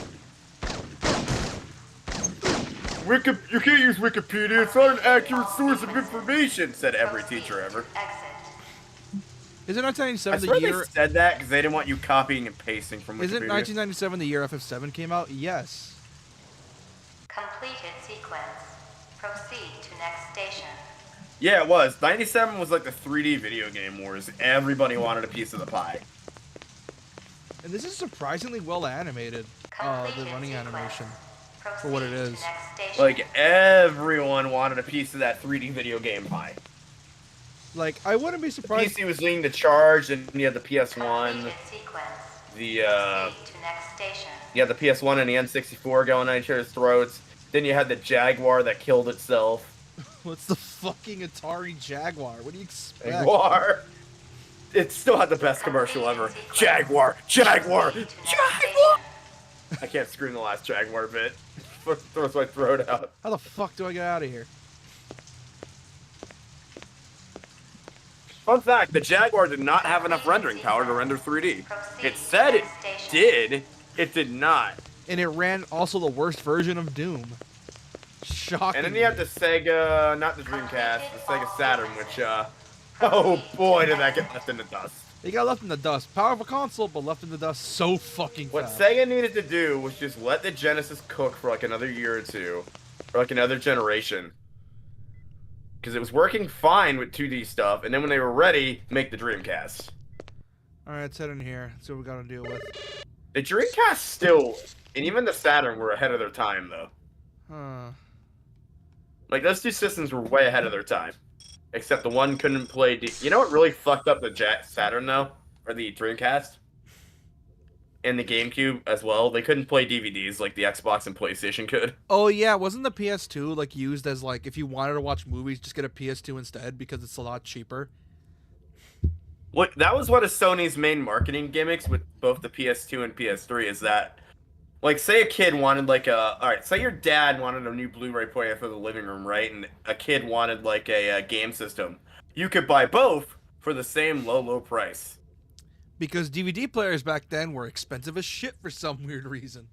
S1: You can't use Wikipedia, it's not an accurate source of information, said every teacher ever.
S2: Isn't
S1: I
S2: 1997
S1: swear
S2: the year...
S1: they said that because they didn't want you copying and pasting from Wikipedia.
S2: Isn't 1997 the year FF7 came out? Yes.
S17: Completed sequence. Proceed to next station.
S1: Yeah, it was. 97 was like the 3D video game wars. Everybody wanted a piece of the pie.
S2: And this is surprisingly well animated, the running animation, for what it is.
S1: Like, everyone wanted a piece of that 3D video game pie.
S2: Like, I wouldn't be surprised...
S1: The PC was leading the charge, and you had the PS1, you had the PS1 and the N64 going at each other's throats. Then you had the Jaguar that killed itself.
S2: What's the fucking Atari Jaguar? What do you expect?
S1: Jaguar! It still had the best commercial ever. Jaguar! Jaguar! Jaguar! I can't scream the last Jaguar bit. Throws my throat out.
S2: How the fuck do I get out of here?
S1: Fun fact, the Jaguar did not have enough rendering power to render 3D. It said it did. It did not.
S2: And it ran also the worst version of Doom. Shocking.
S1: And then you have the Sega, not the Dreamcast, the Sega Saturn, which, oh boy, did that get left in the dust.
S2: It got left in the dust. Powerful console, but left in the dust so fucking
S1: What
S2: fast.
S1: Sega needed to do was just let the Genesis cook for like another year or two, or like another generation. Because it was working fine with 2D stuff, and then when they were ready, make the Dreamcast.
S2: Alright, let's head in here. See what we gotta deal with.
S1: The Dreamcast still, and even the Saturn were ahead of their time, though.
S2: Huh.
S1: Like, those two systems were way ahead of their time. Except the one couldn't play You know what really fucked up the Saturn, though? Or the Dreamcast? And the GameCube as well? They couldn't play DVDs like the Xbox and PlayStation could.
S2: Oh yeah, wasn't the PS2 like used as like if you wanted to watch movies, just get a PS2 instead because it's a lot cheaper?
S1: What that was one of Sony's main marketing gimmicks with both the PS2 and PS3 is that, like, say a kid wanted like alright, say your dad wanted a new Blu-ray player for the living room, right? And a kid wanted like a game system. you could buy both for the same low price.
S2: Because DVD players back then were expensive as shit for some weird reason.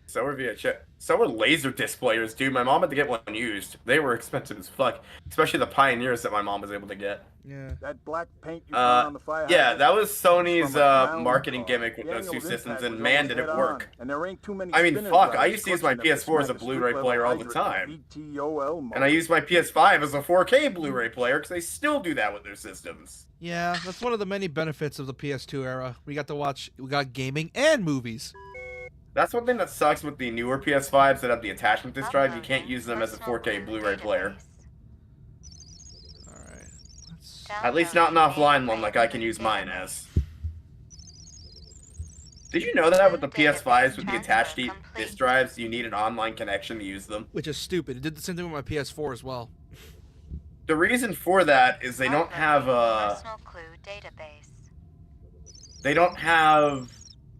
S1: So were so were Laserdisc players, dude. My mom had to get one used. They were expensive as fuck, especially the Pioneers that my mom was able to get.
S2: Yeah.
S12: That black paint you found on the fire.
S1: Yeah, that was Sony's
S12: from a round
S1: marketing
S12: car.
S1: gimmick with those
S12: Daniel's
S1: two systems,
S12: impact
S1: and
S12: was
S1: man,
S12: almost
S1: did it
S12: head
S1: work.
S12: on, and there ain't too many
S1: I mean,
S12: spinner
S1: fuck, I
S12: drives
S1: used to use my
S12: clutching at the
S1: PS4 as a
S12: smack of
S1: Blu-ray
S12: street-level
S1: player all the
S12: hydrant
S1: time.
S12: VTOL mode.
S1: And I used my PS5 as a 4K Blu-ray player because they still do that with their systems.
S2: Yeah, that's one of the many benefits of the PS2 era. We got gaming and movies.
S1: That's one thing that sucks with the newer PS5s that have the attachment disc drive. You can't use them as a 4K Blu-ray player.
S2: Alright.
S1: At least not an offline one like I can use mine as. Did you know that with the PS5s with the attached disc drives, you need an online connection to use them?
S2: Which is stupid. It did the same thing with my PS4 as well.
S1: The reason for that is they don't have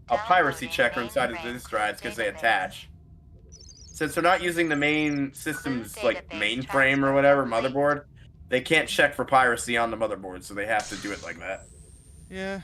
S1: a piracy checker inside of the disc drives because they attach. Since they're not using the main system's like mainframe or whatever motherboard, they can't check for piracy on the motherboard, so they have to do it like that.
S2: Yeah.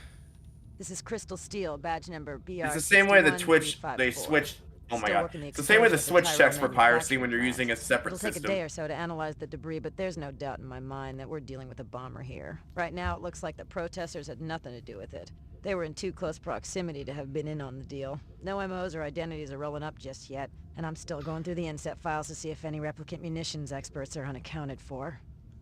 S3: This is Crystal Steel, badge number BR.
S1: It's the same way the Twitch they switched. Oh my god! It's the same way the Switch checks for piracy when you're using a separate
S3: It'll take
S1: system.
S3: a day or so to analyze the debris, but there's no doubt in my mind that we're dealing with a bomber here. Right now, it looks like the protesters had nothing to do with it. They were in too close proximity to have been in on the deal. No MOs or identities are rolling up just yet, and I'm still going through the inset files to see if any replicant munitions experts are unaccounted for.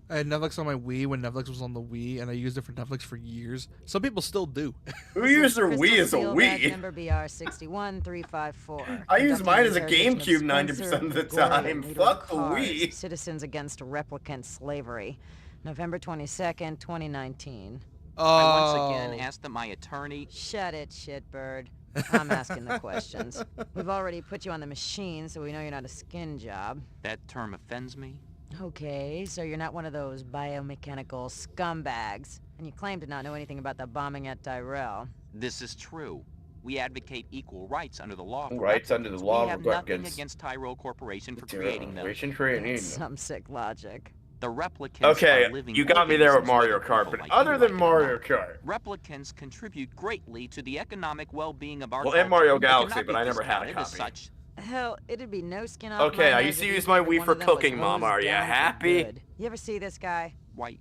S2: I had Netflix on my Wii when Netflix was on the Wii, and I used it for Netflix for years. Some people still do.
S1: Who used their Wii as a Wii?
S3: Number BR61354.
S1: I use mine as a GameCube 90% of the time. Fuck the Wii.
S3: Citizens Against Replicant Slavery. November 22nd, 2019.
S18: I once again asked that my attorney...
S3: Shut it, shitbird. I'm asking the questions. We've already put you on the machine, so we know you're not a skin job.
S18: That term offends me.
S3: Okay, so you're not one of those biomechanical scumbags, and you claim to not know anything about the bombing at Tyrell.
S18: This is true. We advocate equal rights under the law.
S1: Rights under the law.
S18: We have nothing against Tyrell Corporation for creating them.
S3: That's some sick logic.
S18: The replicants
S1: Okay,
S18: are living
S1: you got me there with
S18: organisms
S1: Mario
S18: that
S1: Kart,
S18: people
S1: but
S18: like
S1: other
S18: you
S1: than
S18: like
S1: Mario
S18: not.
S1: Kart.
S18: Replicants contribute greatly to the economic well-being of our
S1: Well,
S18: culture.
S1: and Mario
S18: They cannot
S1: Galaxy,
S18: be
S1: but I never had a
S18: discounted as
S1: copy.
S18: such.
S3: Hell, it'd be no skin off
S1: Okay,
S3: my
S1: I
S3: nose
S1: used to
S3: if
S1: use
S3: each
S1: my
S3: and every
S1: Wii
S3: one
S1: for
S3: of them was
S1: cooking, Mom.
S3: hosed
S1: Are you
S3: down for
S1: happy?
S3: good. You ever see this guy?
S18: Why,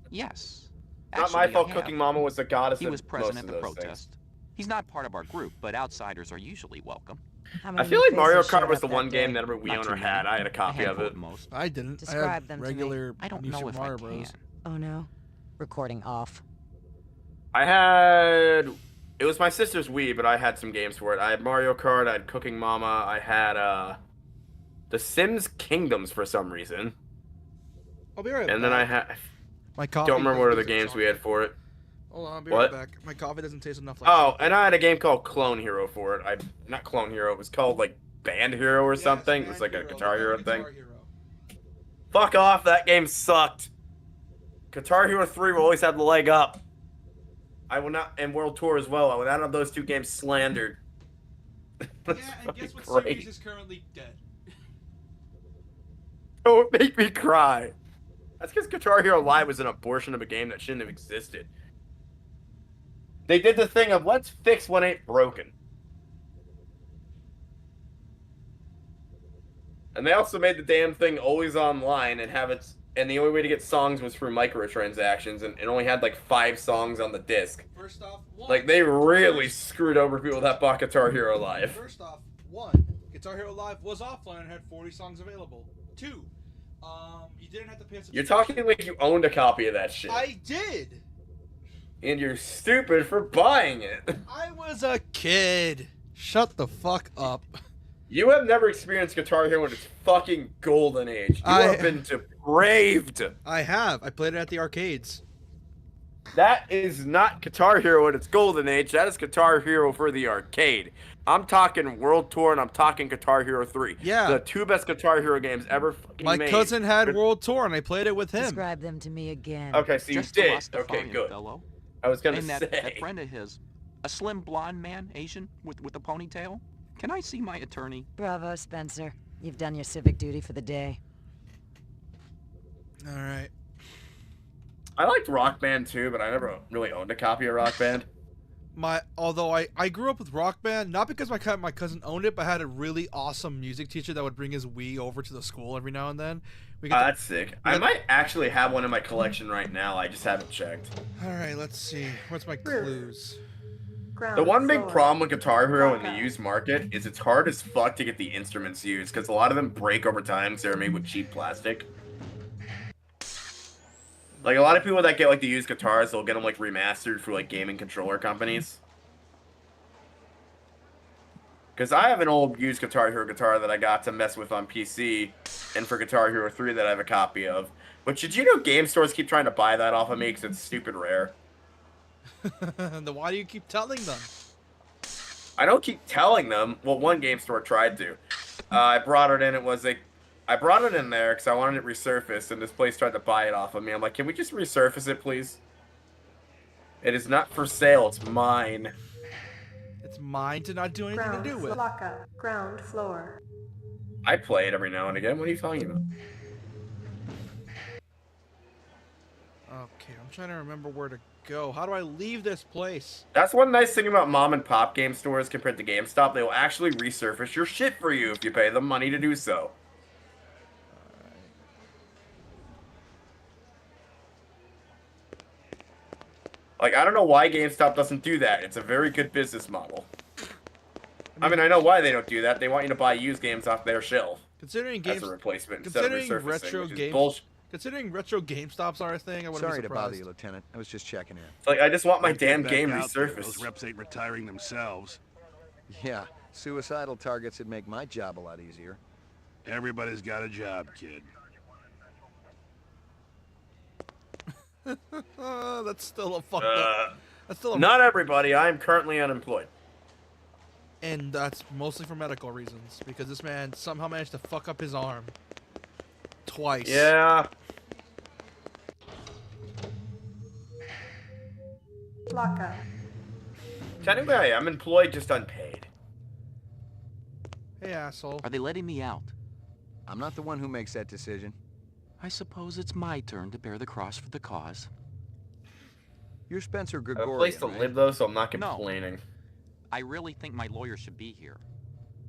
S18: yes.
S1: Not my
S18: Actually,
S1: fault
S18: I have.
S1: Cooking Mama was the goddess
S18: He
S1: of
S18: was present
S1: most
S18: at
S1: of
S18: the
S1: those
S18: protest.
S1: things.
S18: He's not part of our group, but outsiders are usually welcome.
S1: I feel like Mario Kart was the one game that every Wii
S18: Not
S1: owner
S18: too many.
S1: had. I had a copy of
S18: handful
S1: it.
S18: at most.
S2: I didn't. I
S3: Describe
S2: had
S3: them to me.
S2: regular
S18: I don't
S2: New
S18: know
S2: Super
S18: if
S2: Mario
S18: I can.
S2: Bros.
S3: Oh no. Recording off.
S1: I had... It was my sister's Wii, but I had some games for it. I had Mario Kart, I had Cooking Mama, I had, The Sims Kingdoms for some reason.
S2: I'll be right
S1: And
S2: back.
S1: then I had...
S2: My coffee
S1: Don't remember what other
S2: doesn't taste
S1: games we had for it.
S2: Hold on, I'll be
S1: What?
S2: right back. My coffee doesn't taste enough like
S1: Oh, and I had a game called Clone Hero for it. Not Clone Hero, it was called, like, Band Hero or something. It was like a Guitar Hero thing. Fuck off, that game sucked. Guitar Hero 3 will always have the leg up. I will not, and World Tour as well. I would not have those two games slandered. That's
S2: and guess what
S1: great.
S2: series is currently dead?
S1: Don't make me cry. That's because Guitar Hero Live was an abortion of a game that shouldn't have existed. They did the thing of let's fix what ain't broken. And they also made the damn thing always online and have it. And the only way to get songs was through microtransactions, and it only had like 5 songs on the disc.
S2: First off,
S1: Like they really screwed over people that bought Guitar Hero Live.
S2: First off, 1, Guitar Hero Live was offline and had 40 songs available. 2, you didn't have to pay a
S1: You're talking like you owned a copy of that shit.
S2: I did.
S1: And you're stupid for buying it.
S2: I was a kid. Shut the fuck up.
S1: You have never experienced Guitar Hero in its fucking golden age. You have been depraved.
S2: I have. I played it at the arcades.
S1: That is not Guitar Hero in its golden age. That is Guitar Hero for the arcade. I'm talking World Tour and I'm talking Guitar Hero 3.
S2: Yeah.
S1: The 2 best Guitar Hero games ever fucking
S2: My
S1: made.
S2: cousin had World Tour and I played it with him.
S3: Describe them to me again.
S1: Okay, so you
S18: Just a
S1: did.
S18: Rastafarian
S1: Okay, good.
S18: fellow.
S1: I was gonna
S18: And
S1: say.
S18: that friend of his, a slim blonde man, Asian, with a ponytail. Can I see my attorney?
S3: Bravo, Spencer. You've done your civic duty for the day.
S2: All right.
S1: I liked Rock Band too, but I never really owned a copy of Rock Band.
S2: Although I grew up with Rock Band, not because my cousin owned it, but I had a really awesome music teacher that would bring his Wii over to the school every now and then.
S1: That's sick. I might actually have one in my collection right now. I just haven't checked.
S2: All right, let's see. What's my clues?
S1: The one big problem with Guitar Hero in the used market is it's hard as fuck to get the instruments used because a lot of them break over time because they're made with cheap plastic. Like, a lot of people that get, like, the used guitars, they'll get them, like, remastered for, like, gaming controller companies. Because I have an old used Guitar Hero guitar that I got to mess with on PC, and for Guitar Hero 3 that I have a copy of. But did you know game stores keep trying to buy that off of me because it's stupid rare?
S2: Then why do you keep telling them?
S1: I don't keep telling them. Well, one game store tried to. I brought it in. I brought it in there because I wanted it resurfaced, and this place tried to buy it off of me. I'm like, can we just resurface it, please? It is not for sale. It's mine.
S2: It's mine to not do anything to do with.
S11: Ground floor.
S1: I play it every now and again. What are you talking about?
S2: Okay, I'm trying to remember where to go. How do I leave this place?
S1: That's one nice thing about mom and pop game stores compared to GameStop. They will actually resurface your shit for you if you pay them money to do so. Like, I don't know why GameStop doesn't do that. It's a very good business model. I mean, I know why they don't do that. They want you to buy used games off their shelf.
S2: Considering
S1: as a replacement instead of resurfacing,
S2: considering retro GameStops are a thing, I wouldn't
S13: Sorry
S2: be
S13: to bother
S2: surprised.
S13: you, Lieutenant. I was just checking in.
S1: It's like, I just want my
S8: Let's get
S1: damn
S8: back
S1: game
S8: out there.
S1: resurfaced.
S8: Those reps ain't retiring themselves.
S13: Yeah, suicidal targets would make my job a lot easier.
S8: Everybody's got a job, kid.
S2: That's still a fucked up. That's still a...
S1: Not everybody. I am currently unemployed.
S2: And that's mostly for medical reasons, because this man somehow managed to fuck up his arm. Twice.
S1: Yeah.
S11: Lockup.
S1: Technically, I am employed, just unpaid.
S2: Hey, asshole.
S18: Are they letting me out?
S13: I'm not the one who makes that decision.
S18: I suppose it's my turn to bear the cross for the cause.
S13: You're Spencer
S1: A
S13: Gregorian,
S1: place to
S13: right?
S1: live, though, so I'm not
S18: No.
S1: complaining.
S18: I really think my lawyer should be here.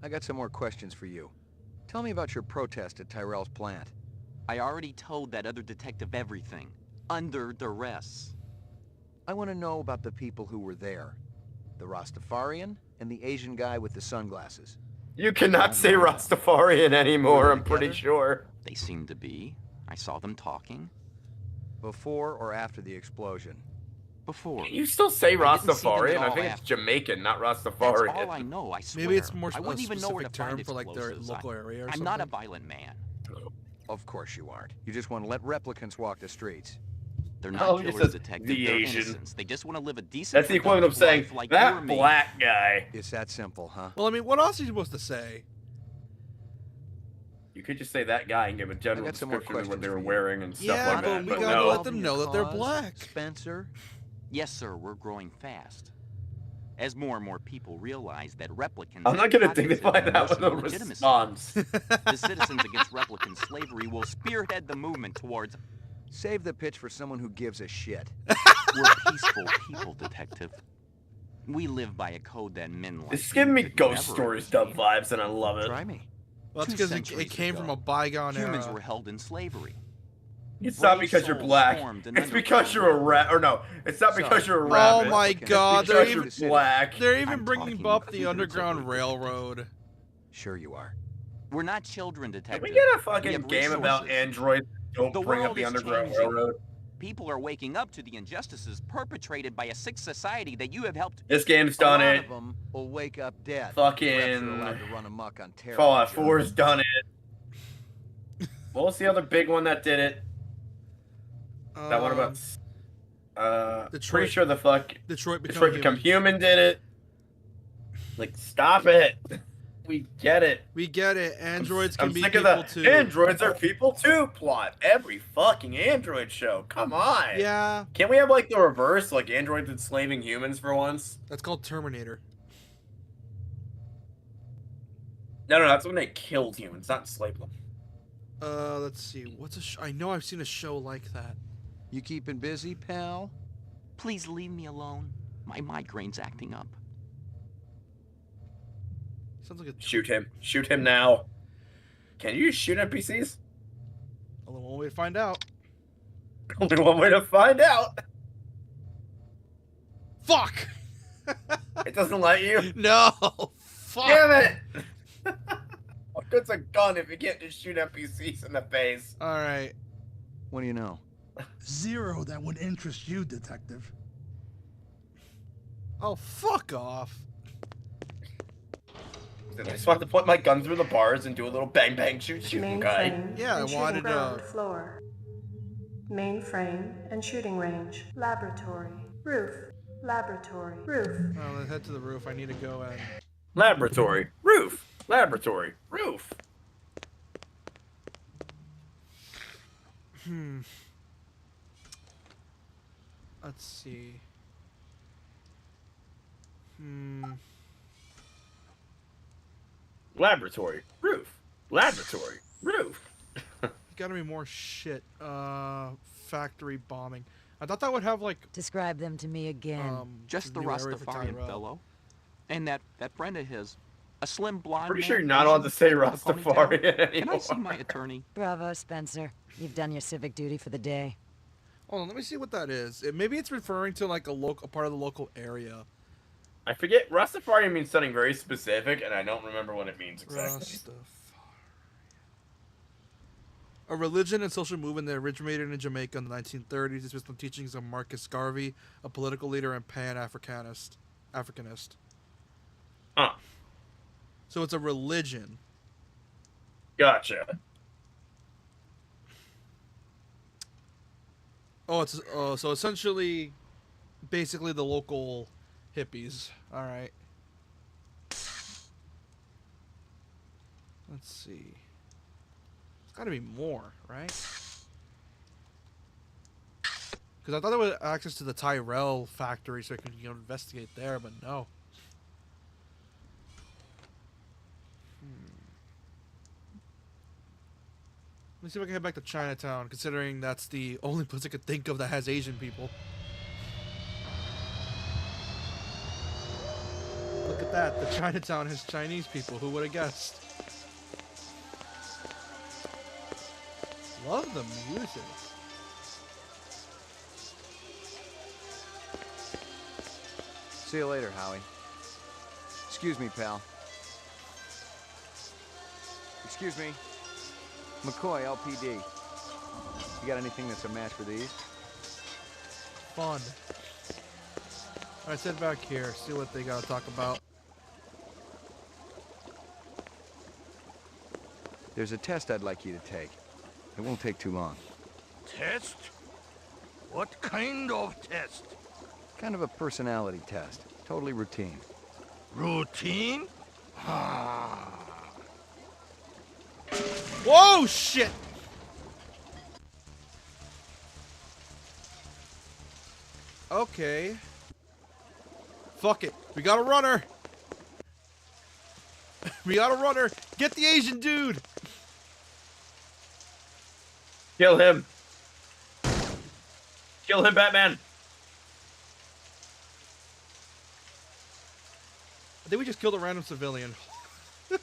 S13: I got some more questions for you. Tell me about your protest at Tyrell's plant.
S18: I already told that other detective everything. Under duress.
S13: I want to know about the people who were there. The Rastafarian and the Asian guy with the sunglasses.
S1: You cannot say Rastafarian anymore, I'm pretty sure.
S18: They seem to be. I saw them talking.
S13: Before or after the explosion?
S18: Before.
S1: You still say
S18: I didn't see them at
S1: Rastafarian? I
S18: all
S1: think it's
S18: after.
S1: Jamaican, not
S18: That's
S1: Rastafarian.
S18: all I know, I swear.
S2: Maybe it's more
S18: I wouldn't even know where to
S2: specific
S18: find
S2: term for like their
S18: explosives.
S2: local area or
S18: I'm
S2: something.
S18: not a violent man.
S13: Of course you aren't. You just want to let replicants walk the streets.
S18: They're
S1: No,
S18: not
S1: it
S18: killers,
S1: says
S18: detective.
S1: the
S18: They're
S1: Asian.
S18: innocents. They just want to live a decent,
S1: That's the equivalent of saying,
S18: productive life like you or
S1: that
S18: me.
S1: black guy.
S13: It's that simple, huh?
S2: Well, I mean, what else are you supposed to say?
S1: You could just say that guy and give a general
S13: got some more
S1: description of what they were
S13: questions for you.
S1: wearing and stuff
S2: Yeah,
S1: like
S2: but
S1: that.
S2: we
S1: But
S2: gotta
S1: no.
S2: let them know that they're
S13: Cause,
S2: black.
S13: Spencer?
S18: Yes, sir, we're growing fast. As more and more people realize that replicants...
S1: I'm not gonna
S18: have
S1: dignify
S18: cognitive
S1: that with a
S18: emotional legitimacy.
S1: response.
S18: The citizens against replicant slavery will spearhead the movement towards...
S13: Save the pitch for someone who gives a shit.
S18: We're peaceful people, detective. We live by a code that men like
S1: This is giving me
S18: you could
S1: ghost
S18: never
S1: stories dub
S18: understand.
S1: vibes, and I love it.
S13: Try me.
S2: Well, that's
S18: 2
S2: because it
S18: centuries
S2: came
S18: ago,
S2: from a bygone
S18: Humans
S2: era.
S18: were held in slavery.
S1: It's not
S18: Brave
S1: because you're
S18: souls
S1: black.
S18: formed an
S1: It's because you're a rat. Or no, it's not because you're a
S2: Oh
S1: rabbit.
S2: my
S1: It's
S2: God,
S1: because
S2: they're
S1: you're
S2: even
S1: black.
S2: they're even
S18: I'm
S2: bringing
S18: talking
S2: up
S18: about
S2: the
S18: freedoms
S2: Underground
S18: of
S2: Railroad.
S13: Sure you are.
S18: We're not children,
S1: Can
S18: detective.
S1: we get a
S18: We
S1: fucking
S18: have
S1: game about
S18: resources.
S1: androids that don't
S18: The
S1: bring up
S18: world
S1: the
S18: is
S1: Underground
S18: changing.
S1: Railroad?
S18: People are waking up to the injustices perpetrated by a sick society that you have helped...
S1: This game's
S13: A
S1: done
S13: lot
S1: it.
S13: of them will wake up dead.
S1: Fucking
S13: Reps are allowed to run amok on terror.
S1: Fallout 4's done it. What was the other big one that did it? That one about...
S2: Detroit-
S1: pretty sure the fuck...
S2: Detroit
S1: Become Human did it. Like, stop it. We get it.
S2: We get it. Androids can
S1: I'm
S2: be
S1: sick
S2: people
S1: of the
S2: too.
S1: androids are people too plot. Every fucking android show. Come on.
S2: Yeah,
S1: Can't we have like the reverse, like androids enslaving humans for once?
S2: that's called Terminator.
S1: No, that's when they killed humans, not enslaved them.
S2: Let's see. What's a I know I've seen a show like that.
S13: You keeping busy, pal?
S18: Please leave me alone. My migraine's acting up.
S2: Sounds like a...
S1: Shoot him. Shoot him now. Can you shoot NPCs?
S2: Only one way to find out.
S1: Only one way to find out.
S2: Fuck!
S1: It doesn't let you?
S2: No! Fuck!
S1: Damn it! What good's a gun if you can't just shoot NPCs in the face?
S2: Alright.
S13: What do you know?
S19: Zero that would interest you, Detective.
S2: Oh, fuck off.
S1: I just want to point my gun through the bars and do a little bang bang shoot shooting guy.
S11: Mainframe
S2: Yeah, I
S11: and
S2: wanted
S11: shooting ground floor. Mainframe and shooting range. Laboratory. Roof. Laboratory. Roof.
S2: Oh, let's head to the roof. I need to go and...
S1: Laboratory. Roof. Laboratory. Roof.
S2: Let's see.
S1: Laboratory. Roof. Laboratory. Roof.
S2: Gotta be more shit. Factory bombing. I thought that would have, like...
S3: Describe them to me again.
S18: Just the
S2: new area for
S18: Rastafarian
S2: Tyrell.
S18: fellow. And that friend of his. A slim blonde
S1: Pretty
S18: man,
S1: sure you're not
S18: Asian
S1: allowed to say
S18: with a ponytail.
S1: Rastafarian
S18: Can I
S1: anymore.
S18: see my attorney?
S3: Bravo, Spencer. You've done your civic duty for the day.
S2: Hold on, let me see what that is. Maybe it's referring to, like, a part of the local area.
S1: I forget. Rastafarian means something very specific, and I don't remember what it means exactly.
S2: A religion and social movement that originated in Jamaica in the 1930s is based on teachings of Marcus Garvey, a political leader and Pan-Africanist.
S1: Huh.
S2: So it's a religion.
S1: Gotcha.
S2: Oh, it's so essentially, basically the local hippies. All right. Let's see. It's got to be more, right? Because I thought there was access to the Tyrell factory, so I could investigate there, but no. Let me see if I can head back to Chinatown, considering that's the only place I could think of that has Asian people. Look at that. The Chinatown has Chinese people. Who would have guessed? Love the music.
S13: See you later, Howie. Excuse me, pal. Excuse me. McCoy, LPD. You got anything that's a match for these?
S2: Fun. Alright, sit back here. See what they gotta talk about.
S13: There's a test I'd like you to take. It won't take too long.
S19: Test? What kind of test?
S13: Kind of a personality test. Totally routine.
S19: Routine?
S2: Whoa, shit! Okay. Fuck it. We got a runner. We got a runner. Get the Asian dude.
S1: Kill him. Kill him, Batman.
S2: I think we just killed a random civilian.
S1: You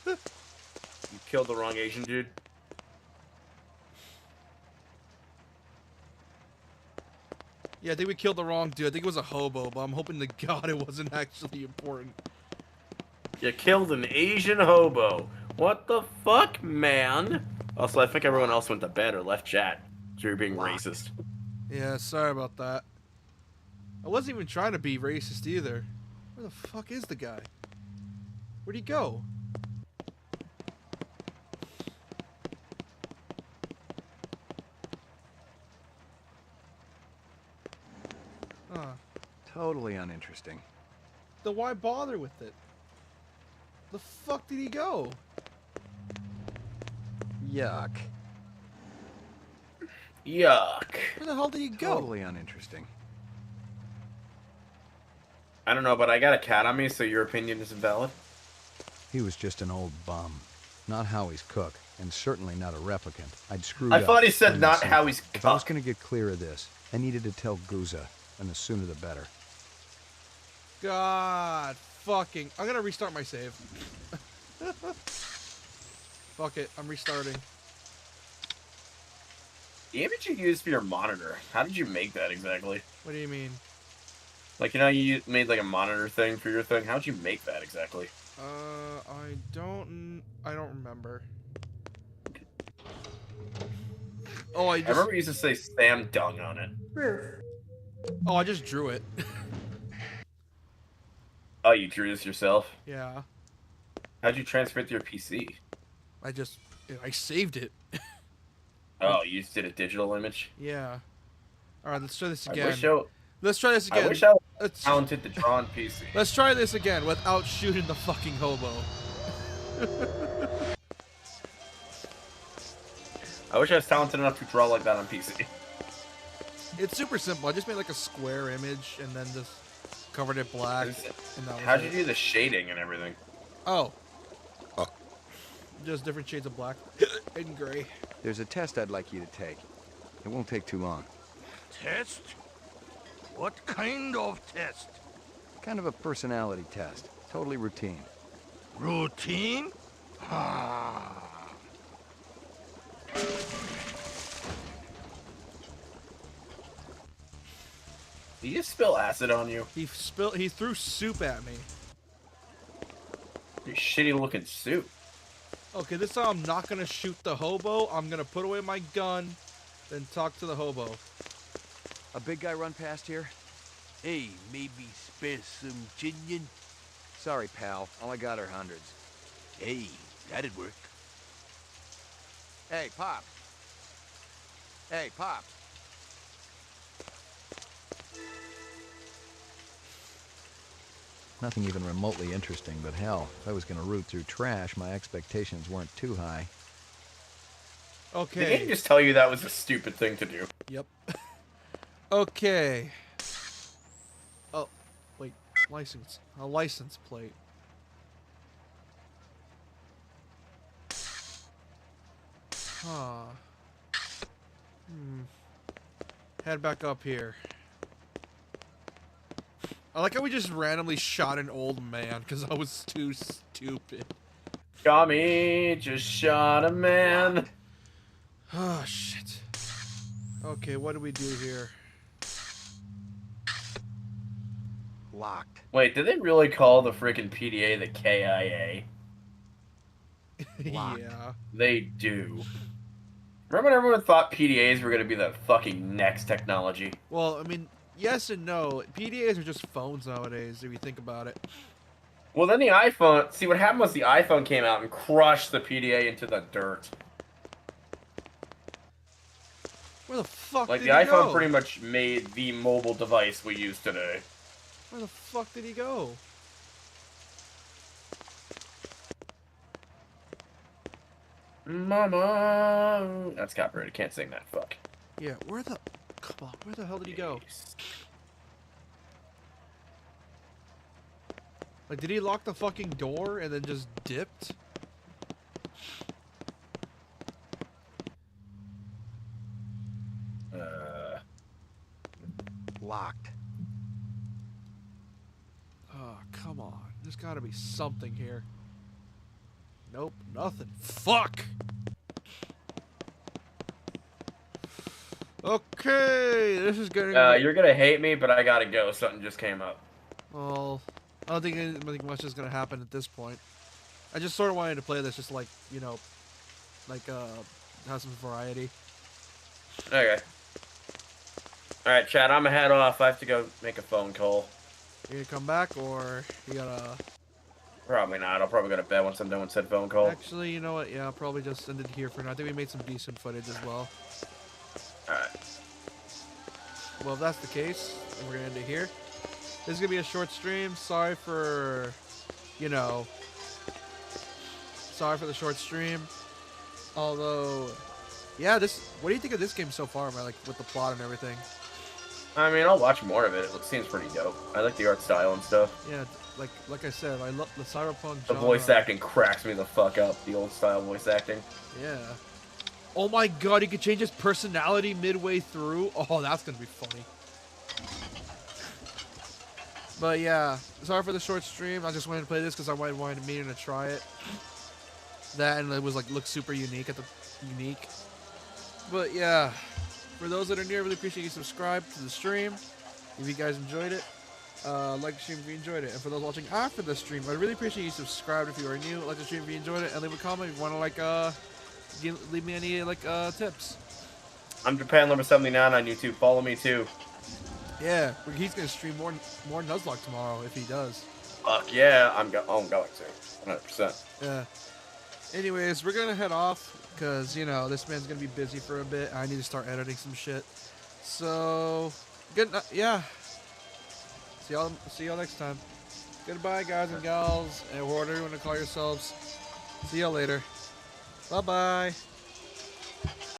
S1: killed the wrong Asian dude.
S2: Yeah, I think we killed the wrong dude. I think it was a hobo, but I'm hoping to God it wasn't actually important.
S1: You killed an Asian hobo. What the fuck, man? Also, I think everyone else went to bed or left chat. So you're being racist.
S2: Yeah, sorry about that. I wasn't even trying to be racist either. Where the fuck is the guy? Where'd he go? Huh.
S13: Totally uninteresting.
S2: Then why bother with it? The fuck did he go?
S13: Yuck.
S1: Yuck.
S2: Where the hell did he go?
S13: Totally uninteresting.
S1: I don't know, but I got a cat on me, so your opinion isn't valid?
S7: He was just an old bum. Not Howie's cook, and certainly not a replicant. I'd screwed
S1: I
S7: up.
S1: thought he said
S7: plain
S1: not
S7: and
S1: Howie's
S7: simple. If I was
S1: cook.
S7: going to get clear of this, I needed to tell Guza, and the sooner the better.
S2: God fucking... I'm gonna restart my save. Fuck it, I'm restarting.
S1: The image you used for your monitor, how did you make that exactly?
S2: What do you mean?
S1: Like, you know, you made like a monitor thing for your thing. How'd you make that exactly?
S2: I don't remember. Oh, I
S1: remember you used to say Sam Dung on it.
S11: Roof.
S2: Oh, I just drew it.
S1: Oh, you drew this yourself?
S2: Yeah.
S1: How'd you transfer it to your PC?
S2: I saved it.
S1: Oh, you just did a digital image?
S2: Yeah. Alright, let's try this
S1: I
S2: again.
S1: wish I,
S2: Let's try this again.
S1: I wish I was talented to draw on PC.
S2: Let's try this again without shooting the fucking hobo.
S1: I wish I was talented enough to draw like that on PC.
S2: It's super simple. I just made like a square image and then just covered it black. And that was
S1: How'd you
S2: it.
S1: do the shading and everything?
S2: Oh. Just different shades of black and gray.
S7: There's a test I'd like you to take. It won't take too long.
S19: Test? What kind of test?
S7: Kind of a personality test. Totally routine.
S19: Routine? Ah.
S1: Did he just spill acid on you?
S2: He threw soup at me.
S1: You shitty looking soup.
S2: Okay, this time I'm not gonna shoot the hobo. I'm gonna put away my gun, then talk to the hobo.
S7: A big guy run past here?
S19: Hey, maybe spare some chinion?
S7: Sorry, pal. All I got are hundreds.
S19: Hey, that'd work.
S13: Hey, Pop. Hey, Pop.
S7: Nothing even remotely interesting, but hell, if I was going to root through trash, my expectations weren't too high.
S2: Okay.
S1: Did he just tell you that was a stupid thing to do?
S2: Yep. Okay. Oh, wait. License. A license plate. Huh. Head back up here. I like how we just randomly shot an old man because I was too stupid.
S1: Got me, just shot a man.
S2: Oh, shit. Okay, what do we do here?
S7: Locked.
S1: Wait, did they really call the freaking PDA the KIA?
S2: Yeah.
S1: They do. Remember when everyone thought PDAs were going to be the fucking next technology?
S2: Well, I mean, yes and no. PDAs are just phones nowadays, if you think about it.
S1: Well, then the iPhone... See, what happened was the iPhone came out and crushed the PDA into the dirt.
S2: Where the fuck
S1: like,
S2: did
S1: the
S2: he
S1: iPhone
S2: go?
S1: pretty much made the mobile device we use today.
S2: Where the fuck did he go?
S1: Mama... That's copyrighted. Can't sing that. Fuck.
S2: Yeah, where the... Come on, where the hell did he go? Like, did he lock the fucking door and then just dipped?
S7: Locked.
S2: Oh, come on. There's gotta be something here. Nope, nothing. Fuck! Okay, this is getting...
S1: You're gonna hate me, but I gotta go. Something just came up.
S2: Well, I don't think anything much is gonna happen at this point. I just sort of wanted to play this just like, you know, like, have some variety.
S1: Okay. Alright, Chad, I'm gonna head off. I have to go make a phone call.
S2: You gonna come back, or you gotta...
S1: Probably not. I'll probably go to bed once I'm done with said phone call.
S2: Actually, you know what? Yeah, I'll probably just end it here for now. I think we made some decent footage as well.
S1: Alright.
S2: Well, if that's the case, then we're gonna end it here. This is gonna be a short stream. Sorry for, you know... Sorry for the short stream. Although... Yeah, this... What do you think of this game so far, man? Like, with the plot and everything?
S1: I mean, I'll watch more of it. It seems pretty dope. I like the art style and stuff.
S2: Yeah, like I said, I love the cyberpunk
S1: The
S2: genre.
S1: voice acting cracks me the fuck up. The old style voice acting.
S2: Yeah. Oh my god, he could change his personality midway through. Oh, that's gonna be funny. But yeah, sorry for the short stream. I just wanted to play this because I wanted me to try it. That and it was like looked super unique at the unique. But yeah, for those that are new, I really appreciate you subscribe to the stream. If you guys enjoyed it, like the stream if you enjoyed it. And for those watching after the stream, I really appreciate you subscribe if you are new, like the stream if you enjoyed it, and leave a comment if you want to like leave me any like tips.
S1: I'm Japan number 79 on YouTube. Follow me too.
S2: Yeah, he's gonna stream more Nuzlocke tomorrow if he does.
S1: Fuck yeah, I'm going to 100%.
S2: Yeah. Anyways, we're gonna head off because you know this man's gonna be busy for a bit. I need to start editing some shit. So good. Yeah. See y'all next time. Goodbye, guys and gals, and whatever you want to call yourselves. See y'all later. Bye bye.